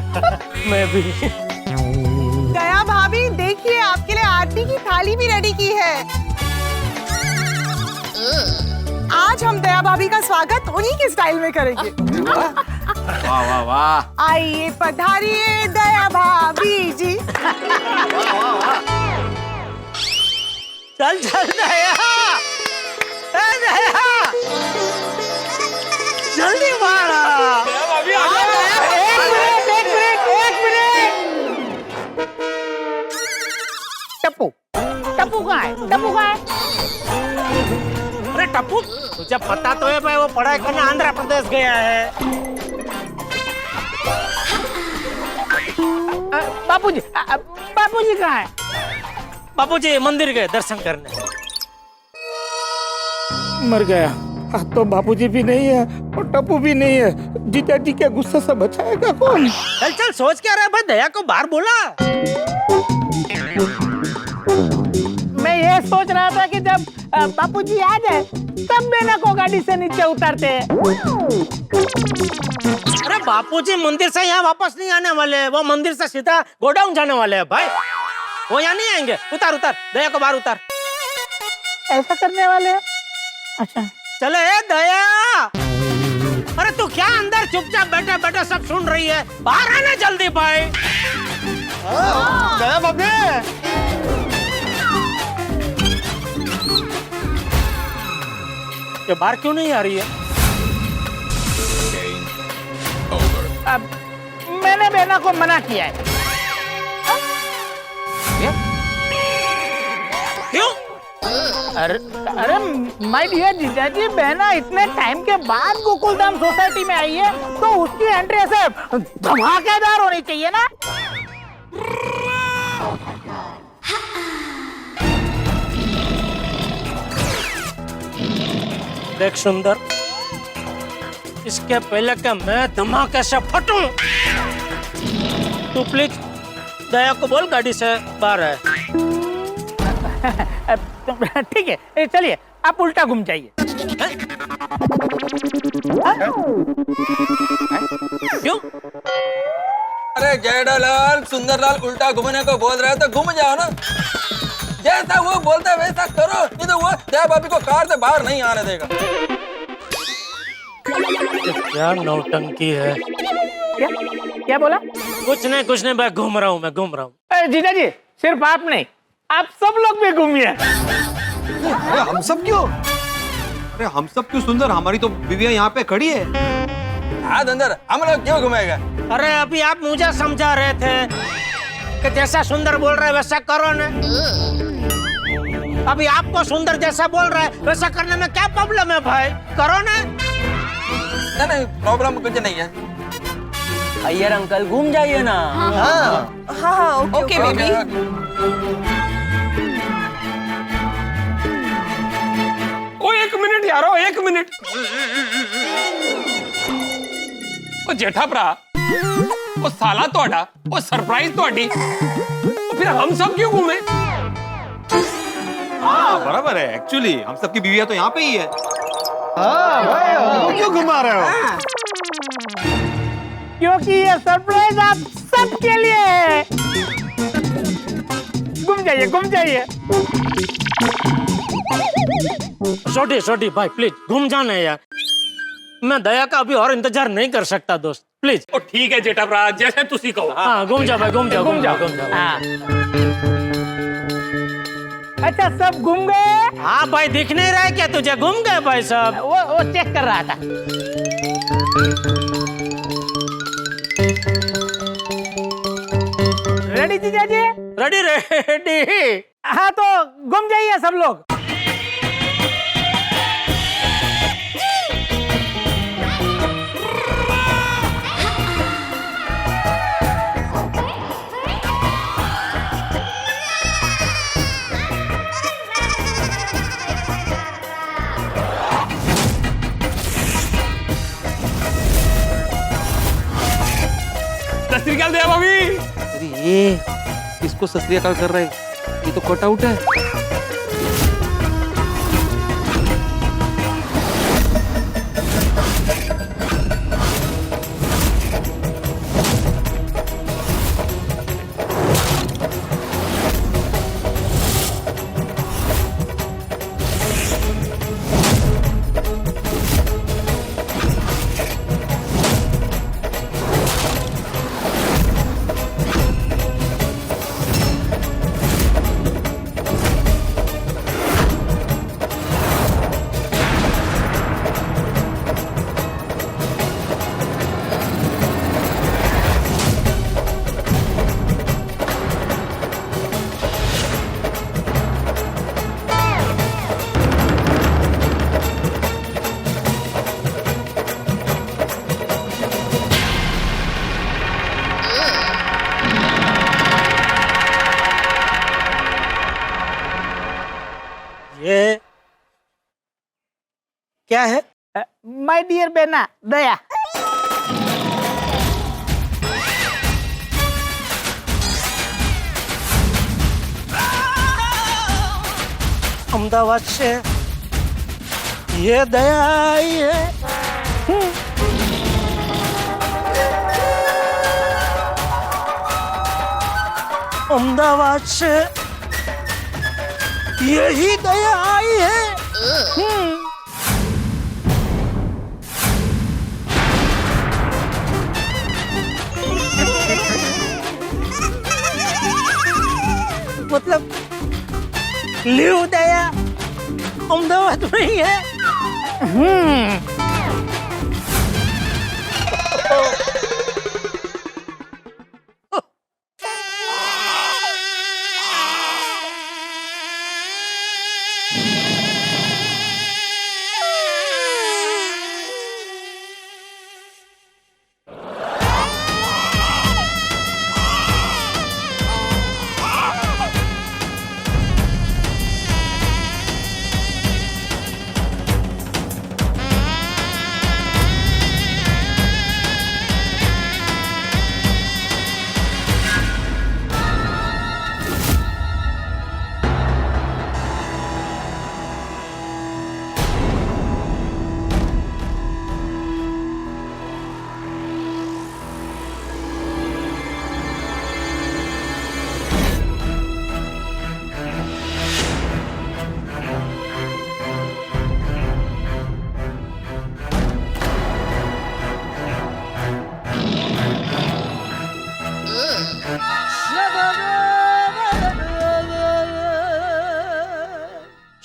मैं भी। दया भाभी देखिए, आपके लिए आरती की थाली भी रेडी की है। आज हम दया भाभी का स्वागत उन्हीं के स्टाइल में करेंगे। वाह वाह वाह। आइए पधारिए दया भाभी जी। चल चल दया, दया जल्दी बाहर आ। टप्पू टप्पू कहाँ है? टप्पू कहाँ है? अरे टप्पू, तुझे पता तो है भाई, वो पढ़ाई करने आंध्र प्रदेश गया है। बापूजी, बापूजी कहाँ है? बापूजी मंदिर गए दर्शन करने। मर गया। अब तो बापूजी भी नहीं है और टप्पू भी नहीं है। जीजा जी के गुस्से से बचाएगा कौन? चल चल, सोच क्या रहा है भाई, दया को बाहर बोला। मैं ये सोच रहा था कि जब बापूजी आ जाए तब बेना को गाड़ी से नीचे उतारते हैं। अरे बापूजी मंदिर से यहाँ वापस नहीं आने वाले, वो मंदिर से सीधा गोडाउन जाने वाले हैं भाई, वो यहाँ नहीं आएंगे। उतार उतार, दया को बाहर उतार। ऐसा करने वाले हैं? अच्छा चले दया। अरे तू क्या अंदर चुपचाप बैठे बैठे सब सुन रही है? बाहर आना जल्दी भाई। दया भाभी। ये बाहर क्यों नहीं आ रही है? अब मैंने बेना को मना किया है। क्यों? अरे माय डियर जीजा जी, बहना इतने टाइम के बाद गोकुलधाम सोसाइटी में आई है, तो उसकी एंट्री ऐसे धमाकेदार होनी चाहिए ना। देख सुंदर, इसके पहले कि मैं धमाके से फटूं, तू प्लीज दया को बोल गाड़ी से बाहर है। ठीक है, चलिए आप उल्टा घूम जाइए। क्यों? अरे जेठालाल सुंदरलाल उल्टा घूमने को बोल रहे हो तो घूम जाओ ना। जैसा वो बोलता है वैसा करो, नहीं तो वो दया भाभी को कार से बाहर नहीं आने देगा। क्या नौटंकी है। क्या बोला? कुछ नहीं मैं घूम रहा हूँ। जीजा जी सिर्फ आप नहीं, आप सब लोग भी घूमिए। अरे हम सब क्यों सुंदर, हमारी तो बीवियां यहाँ पे खड़ी है। हाँ अंदर हम लोग क्यों घूमेगा? अरे अभी आप मुझे समझा रहे थे कि जैसा सुंदर बोल रहा है वैसा करो ना। अभी आपको सुंदर जैसा बोल रहा है वैसा करने में क्या प्रॉब्लम है भाई? करो ना। नहीं प्रॉब्लम कुछ नहीं है। अय्यर अंकल घूम जाइए ना। हाँ ओके बेबी। ओ एक मिनट यारो, एक मिनट। ओ जेठा भरा, ओ साला तोड़ा, ओ सरप्राइज तोड़ी, तो फिर हम सब क्यों घूमे? हाँ बराबर है। एक्चुअली हम सबकी बीवियां तो यहाँ पे ही है। हाँ भाई, हमको क्यों घुमा रहे हो? क्योंकि ये सरप्राइज आप सबके लिए है। घूम जाइए। छोटी भाई प्लीज घूम जाना यार। मैं दया का अभी और इंतजार नहीं कर सकता दोस्त, प्लीज। ओ ठीक है जेठा भरा, जैसे तुसी कहो। हाँ घूम जाओ भाई, घूम जाओ। हाँ। अच्छा सब घूम गए? हाँ भाई दिख नहीं रहा है क्या तुझे? घूम गए भाई सब। वो चेक कर रहा था। रेडी जीजा जी? रेडी। हाँ तो घूम जाइए सब लोग। सत श्री अकाल दया भाभी। अरे ये किसको सत श्री अकाल कर रहे हैं? ये तो कट आउट है। ये क्या है? माय डियर बेना दया। अहमदाबाद से ये दया आई है। अहमदाबाद से यही दया आई है। मतलब लियो दया अहमदाबाद में ही है।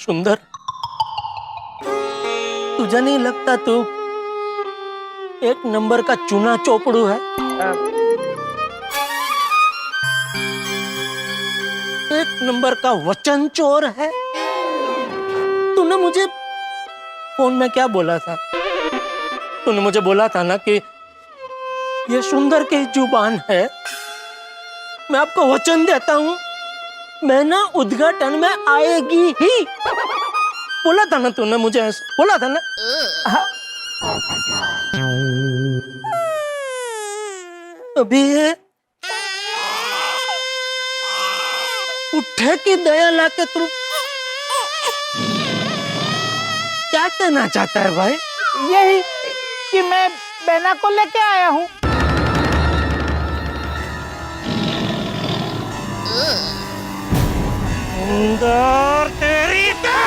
सुंदर, तुझे नहीं लगता तू एक नंबर का चूना चोपड़ू है? एक नंबर का वचन चोर है। तूने मुझे फोन में क्या बोला था? तूने मुझे बोला था ना कि ये सुंदर की जुबान है। मैं आपको वचन देता हूं, मैं ना उद्घाटन में आएगी ही। बोला था ना तूने मुझे, ऐसा बोला था ना? अभी ये उठे की दया लाके तुम क्या कहना चाहता है भाई? यही कि मैं बेना को लेके आया हूँ। सुंदर तेरी क्या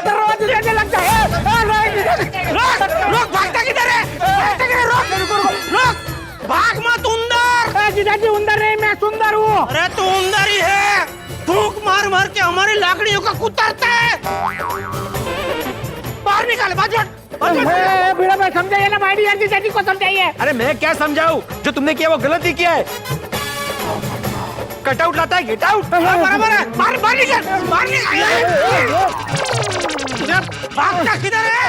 कर रहा है? मुझे लगता है। रोक, भागता किधर है? रोक, भाग मत उंदर। जीजाजी उंदर नहीं, मैं सुंदर हूँ। अरे तू उंदर ही है, फूंक मार मार के हमारी लाकड़ियों का कुतरता है। बाहर निकाल, भिड़ा भाई समझाइए ना भाई, यार जीजाजी को समझाइए। अरे मैं क्या समझाऊं? जो तुमने किया वो गलत ही किया है। कट आउट लाता है, गेट आउट। बराबर है, बाहर निकल, भागता किधर है?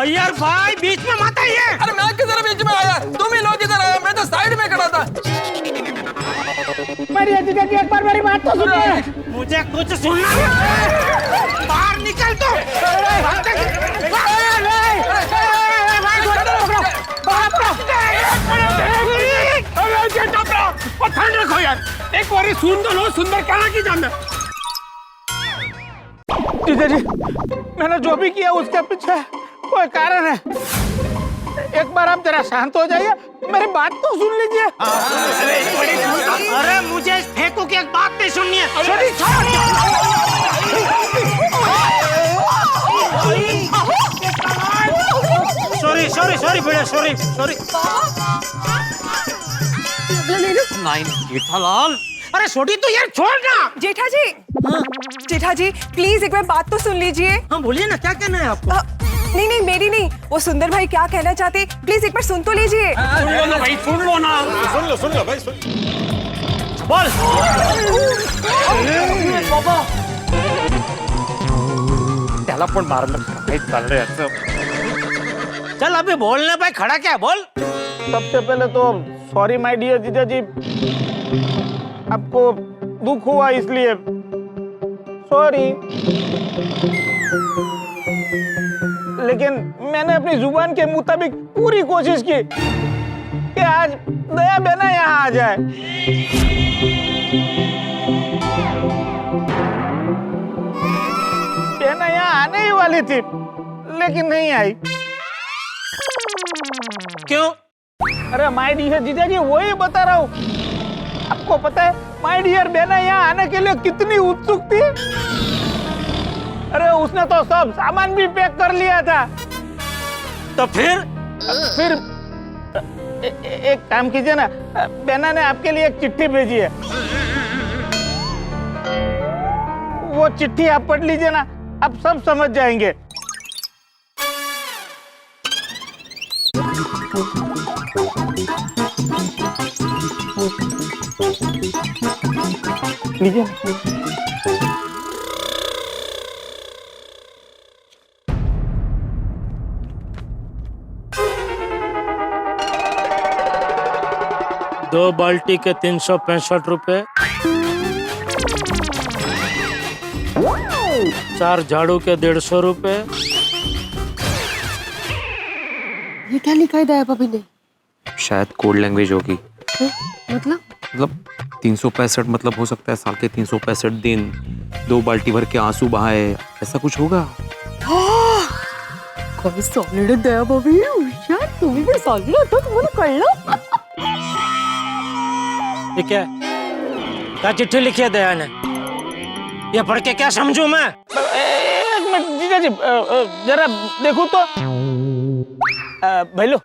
यार भाई बीच में मत आइए। अरे मैं किधर बीच में आया? तुम ही लोग इधर आए, मैं तो साइड में खड़ा था। जीजाजी एक बार मेरी बात तो सुनिए। मुझे कुछ सुनना है। बाहर निकल तो। ठंड रखो यार, एक बार सुन तो लो। सुंदर कहाँ की जाना? जीजाजी मैंने जो भी किया उसके पीछे कोई कारण है। एक बार आप जरा शांत हो जाइए, मेरी बात तो सुन लीजिए। अरे मुझे फेंको की एक बात नहीं सुननी है। सॉरी बेटा, सॉरी। जेठालाल, अरे छोटी तो यार छोड़ ना। जेठा जी, जेठा जी प्लीज एक बार बात तो सुन लीजिए। हाँ बोलिए ना, क्या कहना है आपको? नहीं मेरी नहीं, वो सुंदर भाई क्या कहना चाहते, प्लीज एक बार सुन तो लीजिए। सुन लो ना भाई, सुन लो ना। सुन लो भाई, सुन। बोल। बाबा त्याला पण मारलं काय चाललंय असं? चल अभी बोलने भाई, खड़ा क्या है, बोल। सबसे पहले तो सॉरी माय डियर जीजाजी, आपको दुख हुआ इसलिए सॉरी। लेकिन मैंने अपनी जुबान के मुताबिक पूरी कोशिश की कि आज दया बेना यहाँ आ जाए। बेना यहाँ आने ही वाली थी लेकिन नहीं आई। क्यों? अरे माय डियर जीजाजी वही बता रहा हूँ। आपको पता है माय डियर बेना यहाँ आने के लिए कितनी उत्सुक थी। अरे उसने तो सब सामान भी पैक कर लिया था। तो फिर एक काम कीजिए ना, बेना ने आपके लिए एक चिट्ठी भेजी है। वो चिट्ठी आप पढ़ लीजिए ना, आप सब समझ जाएंगे। लीजिए। दो बाल्टी के 365 रुपए, 4 झाड़ू के 150 रुपए। ये क्या लिखा है दया भाभी ने? शायद कोड लैंग्वेज होगी। मतलब 365 मतलब हो सकता है साल के 365 दिन 2 बाल्टी भर के आंसू बहाए, ऐसा कुछ होगा। काय सॉलिड दया भाभी, हुशार तुम्ही पण सॉलिड होता, तुम्हाला कळलं? ये क्या चिट्ठी लिखी है दया ने? ये पढ़ के क्या समझूं मैं? एक मिनट जीजाजी, जरा देखो तो। भैलो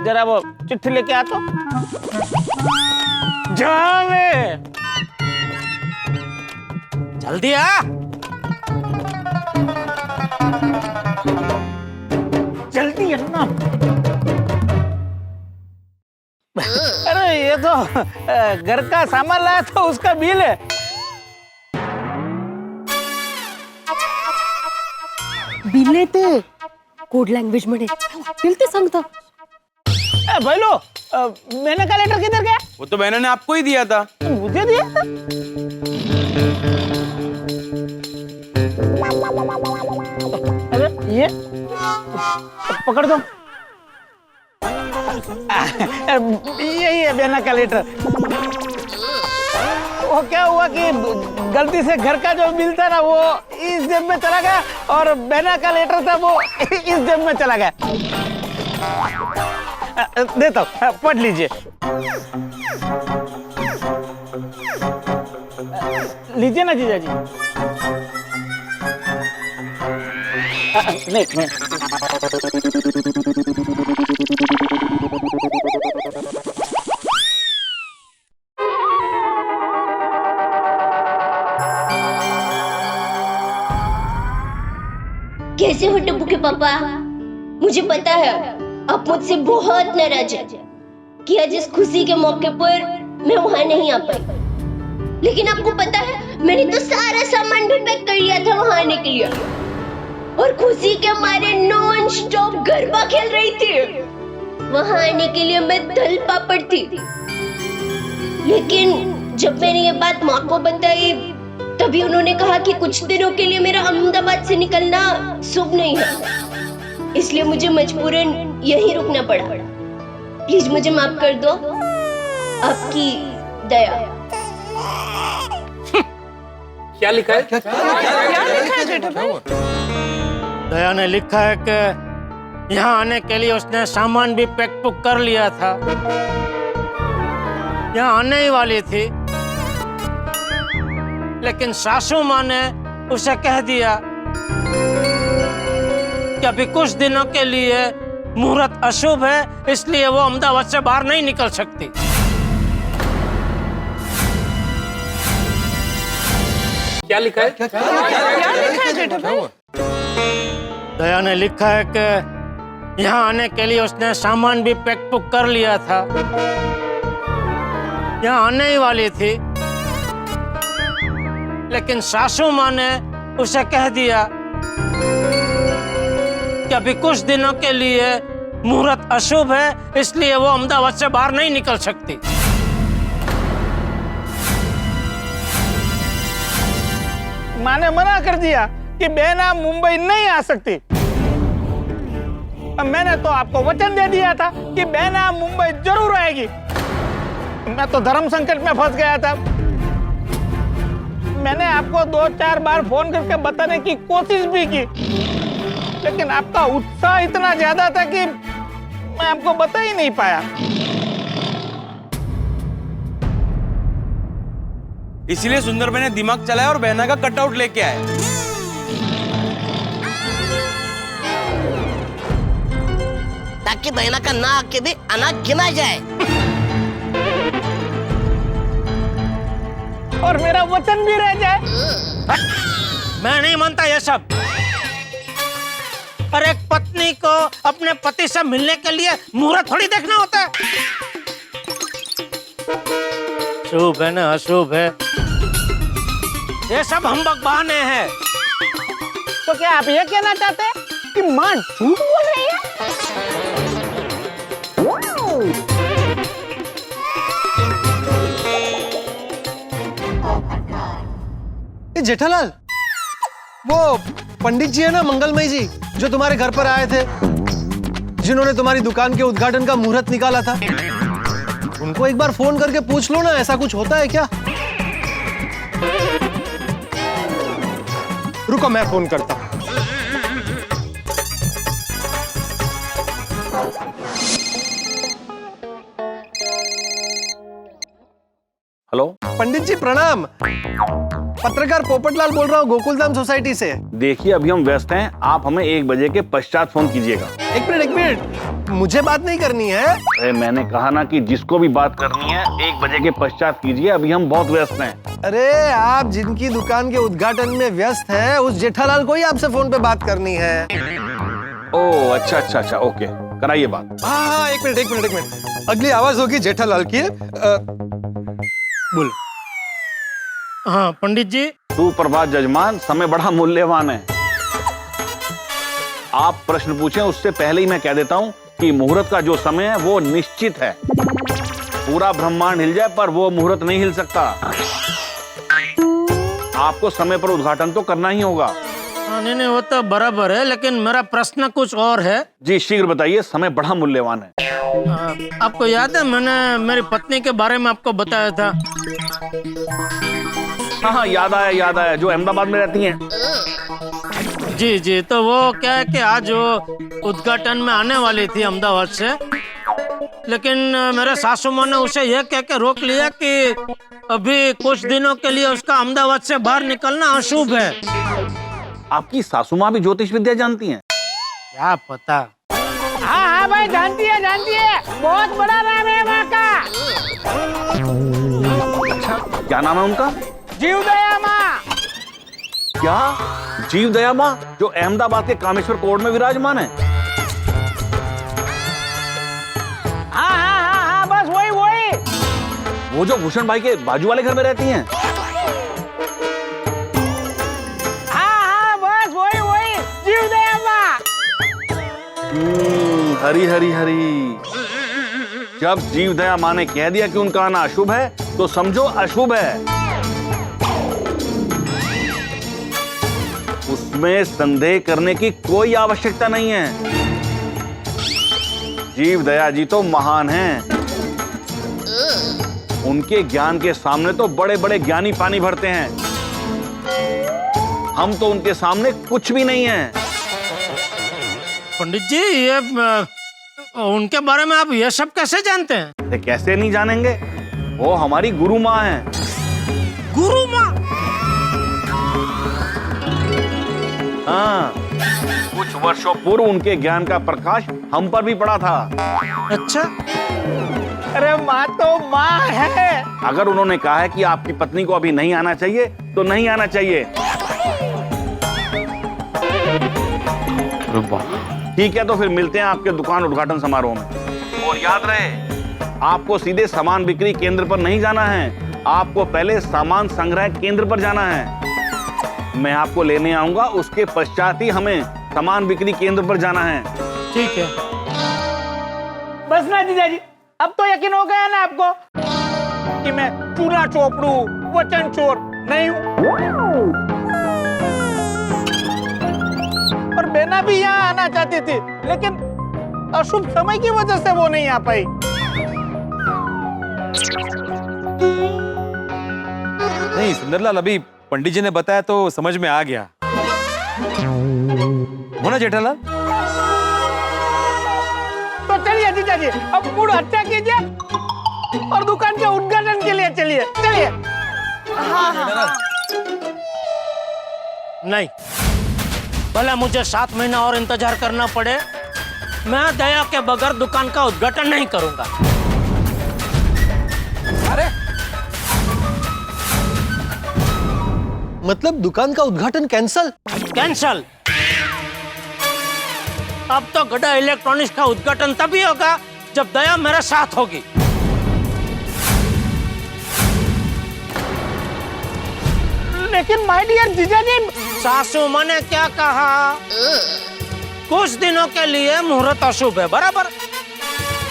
जरा वो चिट्ठी लेके आ तो। जावे जल्दी आ। जल्दी अन्ना। अरे ये तो घर का सामान लाया था, उसका बिल है। बिल नाही ते कोड लँग्वेज मध्ये बिल ते सांगता। भाईलो, मैंने का लेटर किधर गया? वो तो बहना ने आपको ही दिया था। मुझे दिया था? अरे ये पकड़ दो। यही है बहना का लेटर। वो क्या हुआ कि गलती से घर का जो बिल था ना वो इस जेब में चला गया और बहना का लेटर था वो इस जेब में चला गया। देता हूँ, पढ़ लीजिए। लीजिए ना जीजा जी। नहीं कैसे हो टप्पू के पापा? मुझे पता है आप मुझसे बहुत नाराज हैं कि आज इस खुशी के मौके पर मैं वहां नहीं आ पाई। लेकिन आपको पता है मैंने तो सारा सामान भी पैक कर लिया था वहां आने के लिए, और खुशी के मारे नॉन स्टॉप गरबा खेल रही थी। वहां आने के लिए मैं दल पापड़ थी, लेकिन जब मैंने ये बात माँ को बताई तभी उन्होंने कहा कि कुछ दिनों के लिए मेरा अहमदाबाद से निकलना शुभ नहीं है, इसलिए मुझे मजबूरन यहीं रुकना पड़ा। प्लीज मुझे माफ कर दो। आपकी दया। क्या लिखा है? क्या लिखा है जेठा भाई? दया ने लिखा है कि यहाँ आने के लिए उसने सामान भी पैक पुक कर लिया था, यहाँ आने ही वाली थी, लेकिन सासू माँ ने उसे कह दिया कि अभी कुछ दिनों के लिए मुहूर्त अशुभ है, इसलिए वो अहमदाबाद से बाहर नहीं निकल सकती। क्या लिखा है? क्या लिखा है जेठा भाई? दया ने लिखा है कि यहाँ आने के लिए उसने सामान भी पैक पुक कर लिया था, यहाँ आने ही वाली थी, लेकिन सासू माँ ने उसे कह दिया कि अभी कुछ दिनों के लिए मुहूर्त अशुभ है, इसलिए वो अहमदाबाद से बाहर नहीं निकल सकती। माँ ने मना कर दिया कि बहना मुंबई नहीं आ सकती। मैंने तो आपको वचन दे दिया था कि बहना मुंबई जरूर आएगी। मैं तो धर्म संकट में फंस गया था। मैंने आपको 2-4 बार फोन करके बताने की कोशिश भी की, लेकिन आपका उत्साह इतना ज्यादा था कि मैं आपको बता ही नहीं पाया। इसीलिए सुंदर भाई ने दिमाग चलाया और बहना का कटआउट लेके आए। ताकि बहना का नाक के भी अनाज गिना जाए और मेरा वचन भी रह जाए। मैं नहीं मानता ये सब। और एक पत्नी को अपने पति से मिलने के लिए मुहूर्त थोड़ी देखना होता है। शुभ है ना अशुभ है, ये सब हम बहाने हैं। तो क्या आप ये कहना चाहते हैं कि मां झूठ बोल रही है? जेठालाल, वो पंडित जी है ना, मंगलमय जी, जो तुम्हारे घर पर आए थे, जिन्होंने तुम्हारी दुकान के उद्घाटन का मुहूर्त निकाला था, उनको एक बार फोन करके पूछ लो ना, ऐसा कुछ होता है क्या? रुको मैं फोन करता हूं। हेलो पंडित जी प्रणाम, पत्रकार पोपटलाल बोल रहा हूँ गोकुलधाम सोसाइटी से। देखिए अभी हम व्यस्त हैं, आप हमें 1 बजे के पश्चात फोन कीजिएगा। एक मिनट, मुझे बात नहीं करनी है। अरे मैंने कहा ना कि जिसको भी बात करनी है 1 बजे के पश्चात कीजिए, अभी हम बहुत व्यस्त हैं। अरे आप जिनकी दुकान के उद्घाटन में व्यस्त हैं, उस जेठालाल को ही आपसे फोन पे बात करनी है। ओह अच्छा अच्छा अच्छा, ओके, कराइए बात। हाँ, एक मिनट। अगली आवाज होगी जेठालाल की। बोलो। हाँ पंडित जी। सुप्रभात जजमान, समय बड़ा मूल्यवान है। आप प्रश्न पूछें उससे पहले ही मैं कह देता हूं कि मुहूर्त का जो समय है वो निश्चित है। पूरा ब्रह्मांड हिल जाए पर वो मुहूर्त नहीं हिल सकता। आपको समय पर उद्घाटन तो करना ही होगा। नहीं, वो तो बराबर है, लेकिन मेरा प्रश्न कुछ और है। जी शीघ्र बताइए, समय बड़ा मूल्यवान है। आपको याद है मैंने मेरी पत्नी के बारे में आपको बताया था? हाँ, याद आया, जो अहमदाबाद में रहती हैं। जी, तो वो क्या है कि आज वो उद्घाटन में आने वाली थी अहमदाबाद से, लेकिन मेरे सासू माँ ने उसे यह कह के रोक लिया कि अभी कुछ दिनों के लिए उसका अहमदाबाद से बाहर निकलना अशुभ है। आपकी सासू माँ भी ज्योतिष विद्या जानती हैं? क्या पता। हाँ भाई, जानती है, बहुत बड़ा नाम है माँ का। अच्छा, क्या नाम है उनका? जीवदया माँ। क्या जीवदया माँ, जो अहमदाबाद के कामेश्वर कोर्ट में विराजमान है? हाँ, बस वही। वो जो भूषण भाई के बाजू वाले घर में रहती हैं? हाँ, बस वही जीवदया माँ। हरी। जब जीवदया माँ ने कह दिया कि उनका आना अशुभ है, तो समझो अशुभ है। उसमें संदेह करने की कोई आवश्यकता नहीं है। जीवदया जी तो महान हैं। उनके ज्ञान के सामने तो बड़े बड़े ज्ञानी पानी भरते हैं। हम तो उनके सामने कुछ भी नहीं है। पंडित जी, ये उनके बारे में आप ये सब कैसे जानते हैं? कैसे नहीं जानेंगे, वो हमारी गुरु माँ हैं। गुरु माँ? हाँ, कुछ वर्षों पूर्व उनके ज्ञान का प्रकाश हम पर भी पड़ा था। अच्छा। अरे माँ तो माँ है। अगर उन्होंने कहा है कि आपकी पत्नी को अभी नहीं आना चाहिए, तो नहीं आना चाहिए। ठीक है, तो फिर मिलते हैं आपके दुकान उद्घाटन समारोह में। और याद रहे, आपको सीधे सामान बिक्री केंद्र पर नहीं जाना है, आपको पहले सामान संग्रह केंद्र पर जाना है। मैं आपको लेने आऊंगा, उसके पश्चात ही हमें सामान बिक्री केंद्र पर जाना है। ठीक है। बस ना जीजाजी, अब तो यकीन हो गया ना आपको कि मैं चूल्हा चोपड़ू, वचन चोर नहीं हूँ। और बेना भी यहाँ आना चाहती थी, लेकिन अशुभ समय की वजह से वो नहीं आ पाई। नहीं सुंदरलाल, अभी पंडित जी ने बताया तो समझ में आ गया। हो ना जेठालाल? तो चलिए जीजाजी, अब मूड अच्छा कीजिए और दुकान के उद्घाटन के लिए चलिए। हाँ। नहीं, भले मुझे 7 महीना और इंतजार करना पड़े, मैं दया के बगैर दुकान का उद्घाटन नहीं करूंगा। अरे मतलब दुकान का उद्घाटन कैंसल? अब तो गड्ढा इलेक्ट्रॉनिक्स का उद्घाटन तभी होगा जब दया मेरे साथ होगी। लेकिन माय डियर जीजाजी, सासू माँ ने क्या कहा? कुछ दिनों के लिए मुहूर्त अशुभ है, बराबर?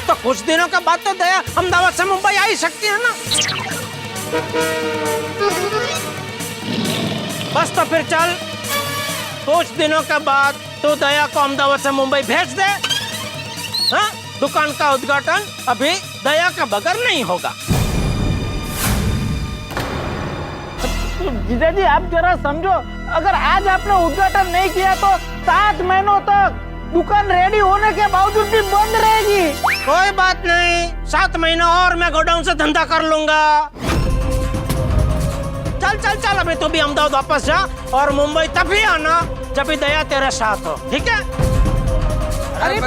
तो कुछ दिनों के बाद तो दया अहमदाबाद से मुंबई आ ही सकती है ना। बस तो फिर चल, कुछ दिनों के बाद तो दया को अहमदाबाद से मुंबई भेज दे। हाँ? दुकान का उद्घाटन अभी दया के बगैर नहीं होगा। जीजाजी आप जरा समझो, अगर आज आपने उद्घाटन नहीं किया तो 7 महीनों तक दुकान रेडी होने के बावजूद भी बंद रहेगी। कोई बात नहीं, 7 महीना और मैं गोडाउन से धंधा कर लूंगा। चल अभी तू भी अहमदाबाद वापस जा और मुंबई तभी आना जब भी दया तेरे साथ हो, ठीक है? अरे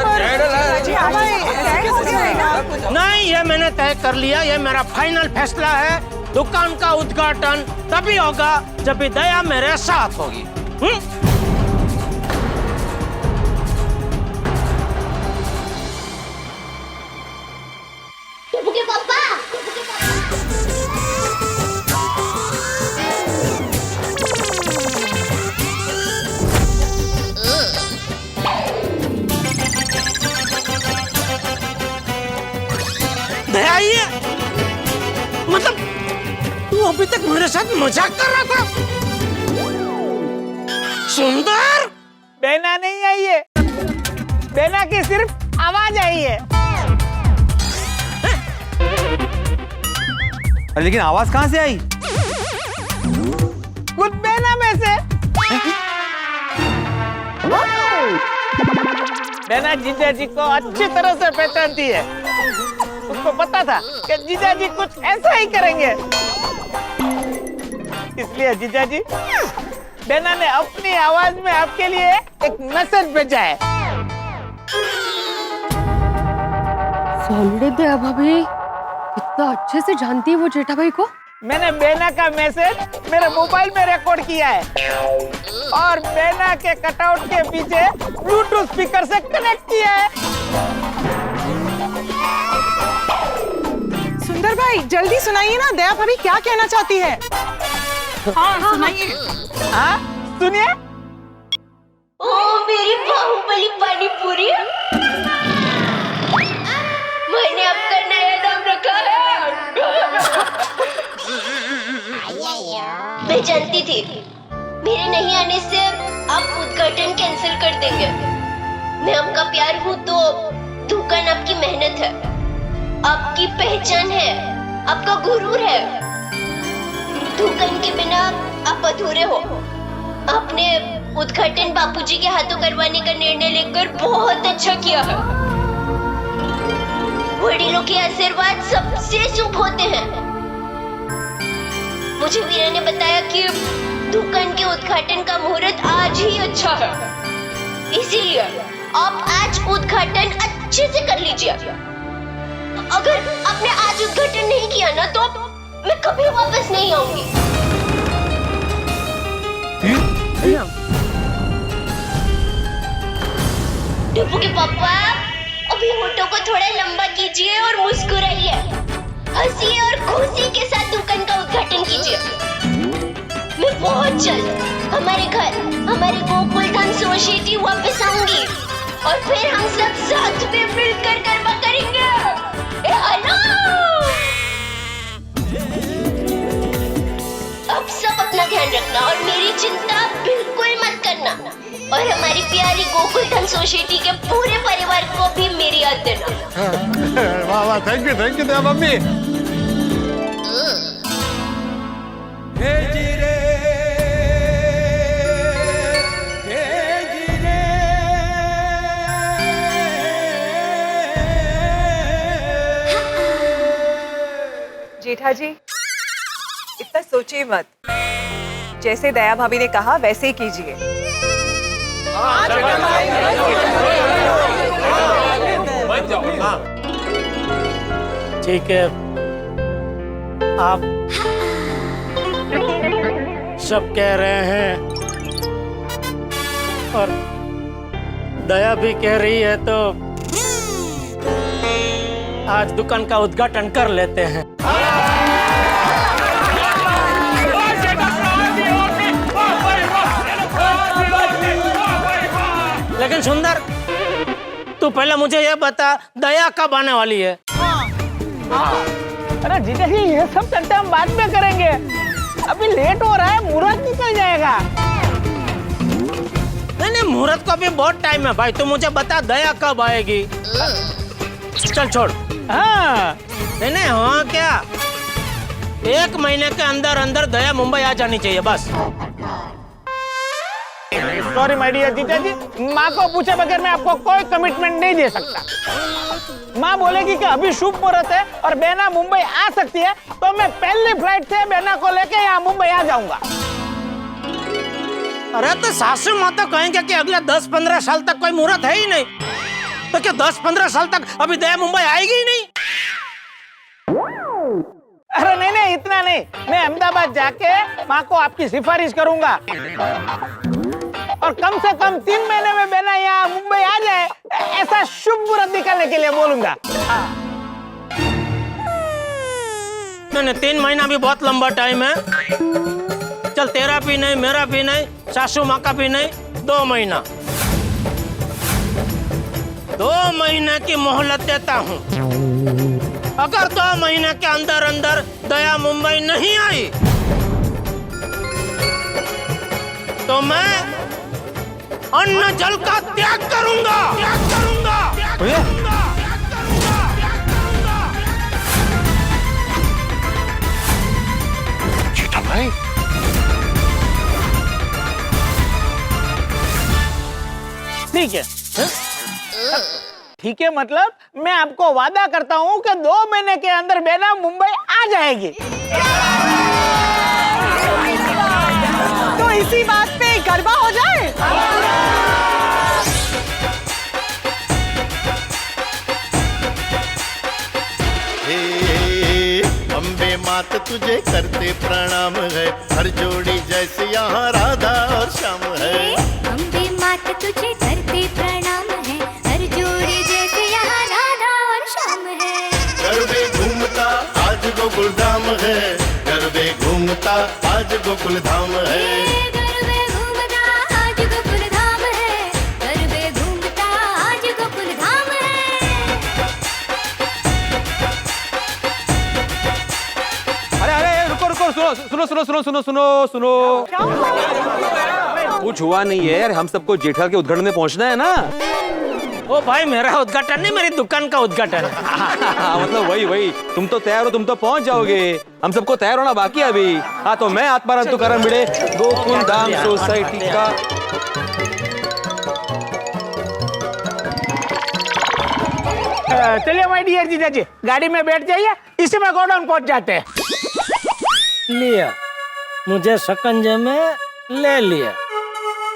नहीं, ये मैंने तय कर लिया, ये मेरा फाइनल फैसला है। दुकान का उद्घाटन तभी होगा जब भी दया मेरे साथ होगी। टिप्पू के पापा। दया ये मतलब तू अभी तक मेरे साथ मजाक कर रहा था? सुंदर, बेना नहीं आई है, बेना की सिर्फ आवाज आई है। लेकिन आवाज कहाँ से आई? खुद बेना में से। बेना जीजा जी को अच्छी तरह से पहचानती है। उसको पता था कि जीजा जी कुछ ऐसा ही करेंगे, इसलिए जीजा जी बेना ने अपनी आवाज में आपके लिए एक मैसेज भेजा है। सॉलिड दया भाभी कितना अच्छे से जानती है वो जेठा भाई को। मैंने बेना का मैसेज मेरे मोबाइल में रिकॉर्ड किया है और बेना के कटआउट के पीछे ब्लूटूथ स्पीकर से कनेक्ट किया है। सुंदर भाई जल्दी सुनाइए ना, दया भाभी क्या कहना चाहती है? हाँ सुनाइए। हाँ सुनिए। ओ मेरी बाहुबली पानी पूरी, मैंने आपका नया नाम रखा है। मैं जानती थी मेरे नहीं आने से आप उद्घाटन कैंसिल कर देंगे। मैं आपका प्यार हूँ तो दुकान आपकी मेहनत है, आपकी पहचान है, आपका गुरूर है। दुकान के बिना आप अधूरे हो। आपने उद्घाटन बापूजी के हाथों करवाने का निर्णय लेकर बहुत अच्छा किया है। वडीलों के आशीर्वाद सबसे शुभ होते हैं। मुझे वीरा ने बताया कि दुकान के उद्घाटन का मुहूर्त आज ही अच्छा है, इसीलिए आप आज उद्घाटन अच्छे से कर लीजिए। अगर आपने आज उद्घाटन नहीं किया ना तो मैं कभी वापस नहीं आऊंगी। टिप्पू के पापा, अभी होठों को थोड़ा लंबा कीजिए और मुस्कुराइए, हंसिए और खुशी के साथ दुकान का उद्घाटन कीजिए। मैं बहुत जल्द हमारे घर, हमारे गोकुल धन सोसाइटी वापस आऊंगी और फिर हम सब साथ में मिलकर गरबा करेंगे। हेलो, अब सब अपना ध्यान रखना और मेरी चिंता बिल्कुल मत करना, और हमारी प्यारी गोकुल धन सोसाइटी के पूरे परिवार को भी मेरी याद देना। वाह वाह, थैंक यू दया मम्मी। जेठा जी इतना सोचिए मत, जैसे दया भाभी ने कहा वैसे ही कीजिए। ठीक है, आप सब कह रहे हैं और दया भी कह रही है, तो आज दुकान का उद्घाटन कर लेते हैं। लेकिन सुंदर, तू पहले मुझे ये बता, दया कब आने वाली है? अरे जीजा जी, ये सब चर्चा हम बाद में करेंगे, अभी लेट हो रहा है, मुहूर्त निकल जाएगा। नहीं, मुहूर्त को अभी बहुत टाइम है भाई, तू मुझे बता दया कब आएगी? चल छोड़। हाँ नहीं, हाँ क्या, 1 महीने के अंदर अंदर दया मुंबई आ जानी चाहिए बस। सॉरी माय डियर जीजा जी, माँ को पूछे बगैर मैं आपको कोई कमिटमेंट नहीं दे सकता। माँ बोलेगी कि अभी शुभ मुहूर्त है और बेना मुंबई आ सकती है, तो मैं पहली फ्लाइट से बेना को लेके यहाँ मुंबई आ जाऊंगा। अरे तो सासू माँ तो कहेंगे कि अगले 10-15 साल तक कोई मुहूर्त है ही नहीं, तो क्या 10-15 साल तक अभी दया मुंबई आएगी ही नहीं? अरे नहीं नहीं, इतना नहीं। मैं अहमदाबाद जाके माँ को आपकी सिफारिश करूंगा और कम से कम 3 महीने में बेना यहाँ मुंबई आ जाए, ऐसा शुभ मुहूर्त निकालने के लिए बोलूंगा। नहीं 3 महीना भी बहुत लंबा टाइम है। चल तेरा भी नहीं, मेरा भी नहीं, सासू माँ का भी नहीं, 2 महीना। 2 महीने की मोहलत देता हूँ। अगर 2 महीने के अंदर अंदर दया मुंबई नहीं आई तो मैं अन्न जल का त्याग करूंगा। जेठा भाई, ठीक है, ठीक है, मतलब मैं आपको वादा करता हूँ कि 2 महीने के अंदर बेना मुंबई आ जाएगी। तो इसी बात पे गरबा हो जाए। अम्बे मात तुझे करते प्रणाम है, हर जोड़ी जैसे यहाँ राधा और श्याम है। अम्बे मात तुझे करते प्रणाम है, हर जोड़ी जैसे यहाँ राधा और श्याम है। गरबे घूमता आज गोकुल धाम है, गरबे घूमता आज गोकुल धाम है। गरबे घूमता आज गोकुल धाम है, गरबे घूमता आज गोकुल धाम है। अरे अरे रुको रुको, सुनो सुनो सुनो सुनो सुनो सुनो कुछ हुआ नहीं है यार, हम सबको जेठा के उद्घाटन में पहुंचना है ना। ओ भाई, मेरा उद्घाटन नहीं, मेरी दुकान का उद्घाटन है। मतलब वही, तुम तो तैयार हो, तुम तो पहुंच जाओगे, हम सबको तैयार होना बाकी है अभी। हाँ तो मैं आत्माराम तुकाराम भिड़े, गोकुल धाम सोसाइटी का। चलिए माय डियर जीजा जी, गाड़ी में बैठ जाइए, इसी में गोडाउन पहुंच जाते हैं। लिया, मुझे शकंजे में ले लिया।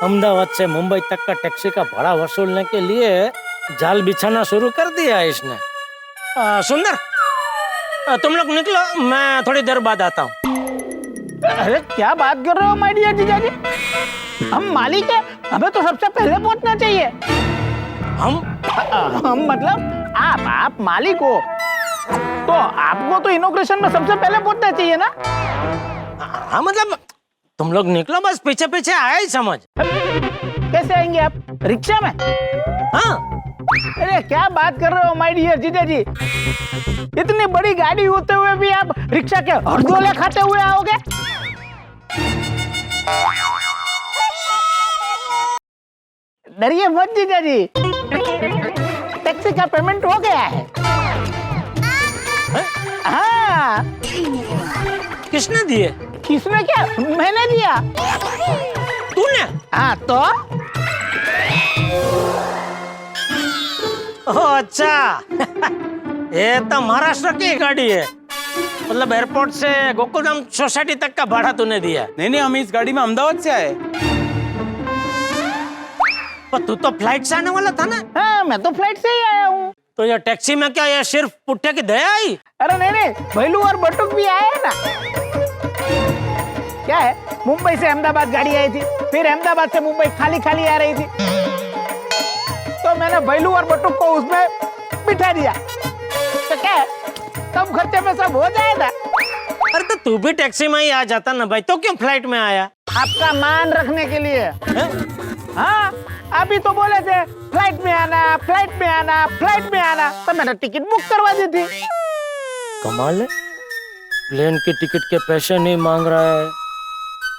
अहमदाबाद से मुंबई तक का टैक्सी का भाड़ा वसूलने के लिए जाल बिछाना शुरू कर दिया है इसने। सुंदर, तुम लोग निकलो, मैं थोड़ी देर बाद आता हूँ। अरे क्या बात कर रहे हो माय डियर जीजा जी, हम मालिक है, हमें तो सबसे पहले पहुंचना चाहिए। हम मतलब आप मालिक हो तो आपको तो इनॉग्रेशन में सबसे पहले पहुंचना चाहिए ना। हाँ मतलब तुम लोग निकलो, बस पीछे पीछे आया ही समझ। कैसे आएंगे आप, रिक्शा में? हाँ। अरे क्या बात कर रहे हो माय डियर जीजा जी, इतनी बड़ी गाड़ी होते हुए भी आप रिक्शा के हरदोले खाते हुए आओगे? डरिए मत जीजा जी, टैक्सी का पेमेंट हो गया है। हाँ। किसने दिए? किसने क्या, मैंने दिया। तूने? हाँ तो अच्छा ये तो महाराष्ट्र की गाड़ी है, मतलब एयरपोर्ट से गोकुलधाम सोसाइटी तक का भाड़ा तूने दिया? नहीं, हम इस गाड़ी में अहमदाबाद से आए। पर तू तो फ्लाइट से आने वाला था ना? हाँ, मैं तो फ्लाइट से ही आया हूँ। तो ये टैक्सी में क्या ये सिर्फ पुट्टे की दया आई? अरे नहीं, भैलू और बटुक भी आए हैं ना। क्या है, मुंबई से अहमदाबाद गाड़ी आई थी, फिर अहमदाबाद से मुंबई खाली खाली आ रही थी, तो मैंने भैलू और बटुक को उसमें बिठा दिया। तो क्या है, कम खर्चे में सब हो जाएगा। अरे तो तू भी टैक्सी में ही आ जाता ना भाई, तो क्यों फ्लाइट में आया? आपका मान रखने के लिए। हाँ, अभी तो बोले थे फ्लाइट में आना, फ्लाइट में आना, फ्लाइट में आना, तो मैंने टिकट बुक करवा दी थी। कमाल है, प्लेन की टिकट के पैसे नहीं मांग रहा है,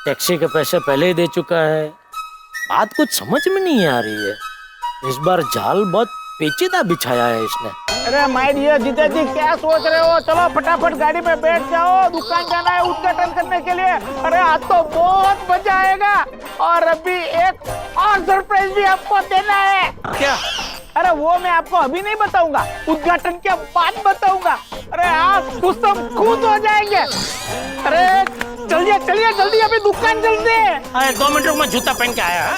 टैक्सी के पैसे पहले ही दे चुका है। बात कुछ समझ में नहीं आ रही है, इस बार जाल बहुत पेचीदा बिछाया है इसने। अरे माय डियर जीजा जी, क्या सोच रहे हो? चलो फटाफट गाड़ी में बैठ जाओ, दुकान जाना है उद्घाटन करने के लिए। अरे आज तो बहुत मजा आएगा, और अभी एक और सरप्राइज भी आपको देना है। क्या? अरे वो मैं आपको अभी नहीं बताऊंगा, उद्घाटन के बाद बताऊंगा। अरे आप कुछ तो खुद हो जाएंगे। अरे चलिए चलिए जल्दी, अभी दुकान चलते हैं। 2 मिनट रुक, मैं जूता पहन के आया।